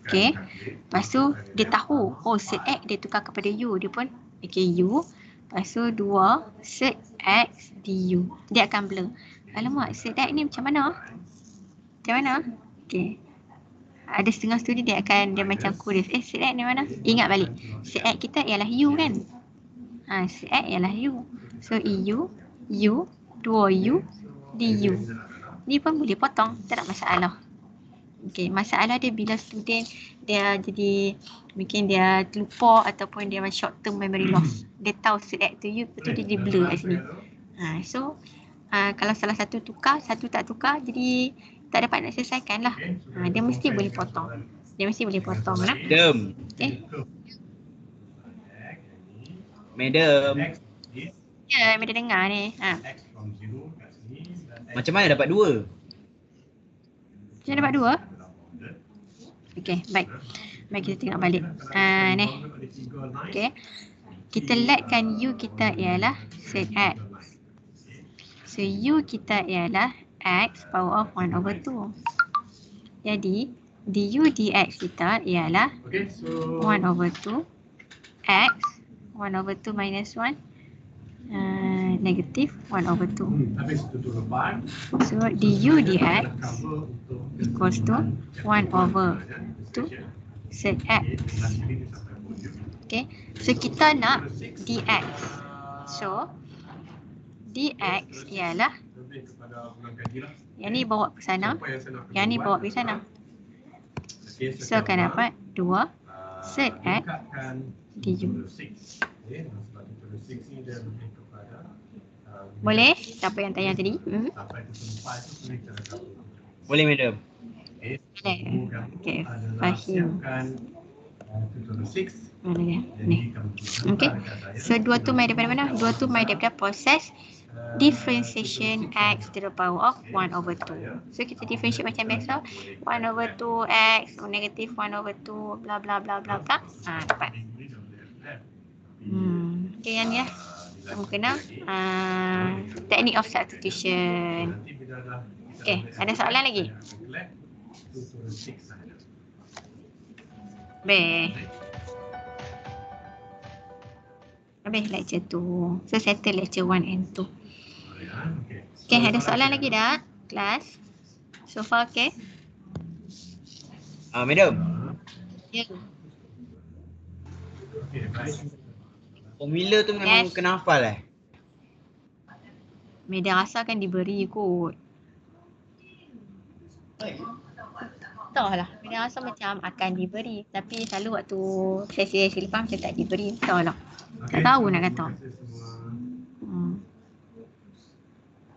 Okay. Lepas tu dia tahu, oh set X dia tukar kepada U. Dia pun, okay, U. Lepas tu 2 set X du. Dia akan blur. Alamak, set X ni macam mana? Okay. Ada setengah studi dia macam curious. Set X ni mana? Ingat balik. Set X kita ialah U kan? Set X ialah U. So, EU, U, 2U, du. Ni pun boleh potong. Tak ada masalah. Okay, masalah dia bila student dia jadi mungkin dia terlupa ataupun dia short term memory loss. Dia tahu set X tu U, betul dia blur kat sini. So, kalau salah satu tukar, satu tak tukar, jadi tak dapat nak selesaikan lah. Dia mesti boleh potong. Lah. Madam. Okay. Madam. Ya, Meda dengar ni. Macam mana dapat 2? Macam dapat 2? Okay, baik. Baik, kita tengok balik. Ni. Okay. Kita letkan U kita ialah set X. So, U kita ialah X power of 1 over 2. Jadi, du dx kita ialah 1 over 2 X 1 over 2 minus 1 negative 1 over 2. So, du dx equals to 1 over 2 set X. Okay, so kita nak dx. So, dx ialah yang ni bawa ke sana, yang ni bawa ke sana. So akan dapat 2 set X du. Boleh? Siapa yang tanya tadi? Boleh, Madam. Boleh. Okay, faham. Mana dia? Ni. Okay. So 2 tu mai daripada mana? 2 tu mai daripada proses differentiation x to the power of 1 over 2. So kita differentiate macam biasa. 1 over 2 x negative 1 over 2 bla bla bla bla bla. Dapat. Okay, yang ni lah. Kamu kena technique of substitution. Okay, ada soalan lagi? Habis lecture tu. So settle lecture 1 and 2. Okay, ada soalan lagi tak? Kelas? So far okay? Madam. Ya. Formula tu memang kena hafal Media rasa kan diberi kot. Tak lah. Media rasa macam akan diberi. Tapi selalu waktu sesi-sesi lepas macam tak diberi. Tak lah. Tak tahu nak kata.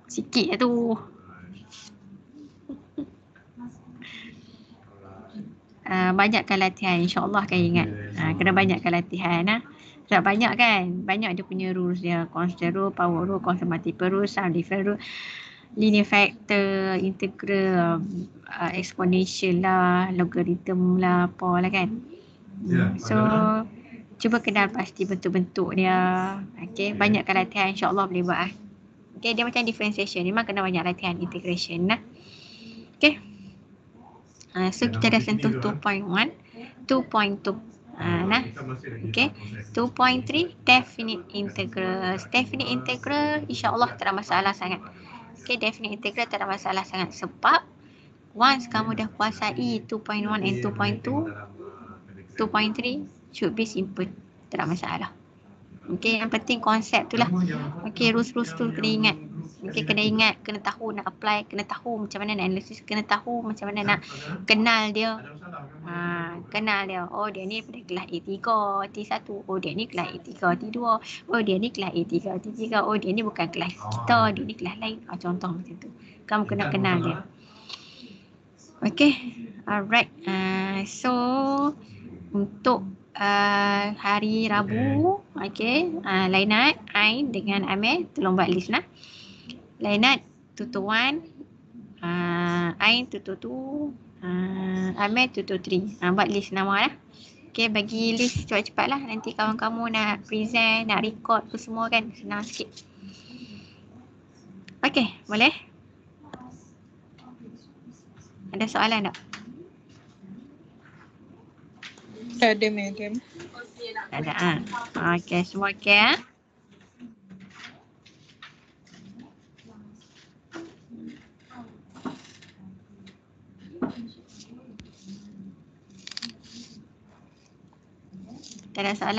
Sikit lah tu. Banyakkan latihan. InsyaAllah akan ingat. Kena banyakkan latihan. Sebab banyak kan. Banyak dia punya rules dia. Constant rule, power rule, constant multiple rule, sum different rule, linear factor, integral, exponential lah, logarithm lah, apa lah kan. So, cuba kenal pasti bentuk-bentuk dia. Okay, banyakkan latihan. InsyaAllah boleh buat. Okay, dia macam differentiation. Memang kena banyak latihan integration lah. Okay. So, kita dah sentuh 2.1, 2.2. Nah, okay. 2.3 definite integral. Definite integral insya-Allah tak ada masalah sangat. Okay, definite integral tak ada masalah sangat sebab once kamu dah kuasai 2.1 and 2.2, 2.3 should be simple. Tak ada masalah. Okay, yang penting konsep tu lah. Okay, rules-rules tu kena ingat. Okay, kena ingat, kena tahu nak apply, kena tahu macam mana nak analysis, kena tahu macam mana nak kenal dia. Kenal dia. Oh, dia ni pada kelas A3, T1. Oh, dia ni kelas A3, T2. Oh, dia ni kelas A3, T3. Oh, dia ni bukan kelas kita, dia ni kelas lain. Contoh macam tu. Kamu kena kenal dia. Okay, alright. So, untuk hari Rabu, okay, Lainat, Ain dengan Amir tolong buat list lah. Lainat tutor 1, Ain tutor 2, Amir tutor 3. Buat list nama lah. Okay, bagi list cepat-cepat lah. Nanti kawan-kamu nak present, nak record tu semua kan senang sikit. Okay, boleh? Ada soalan tak? Ada, madam. Ada. Okay, semua okay. Tak ada soalan.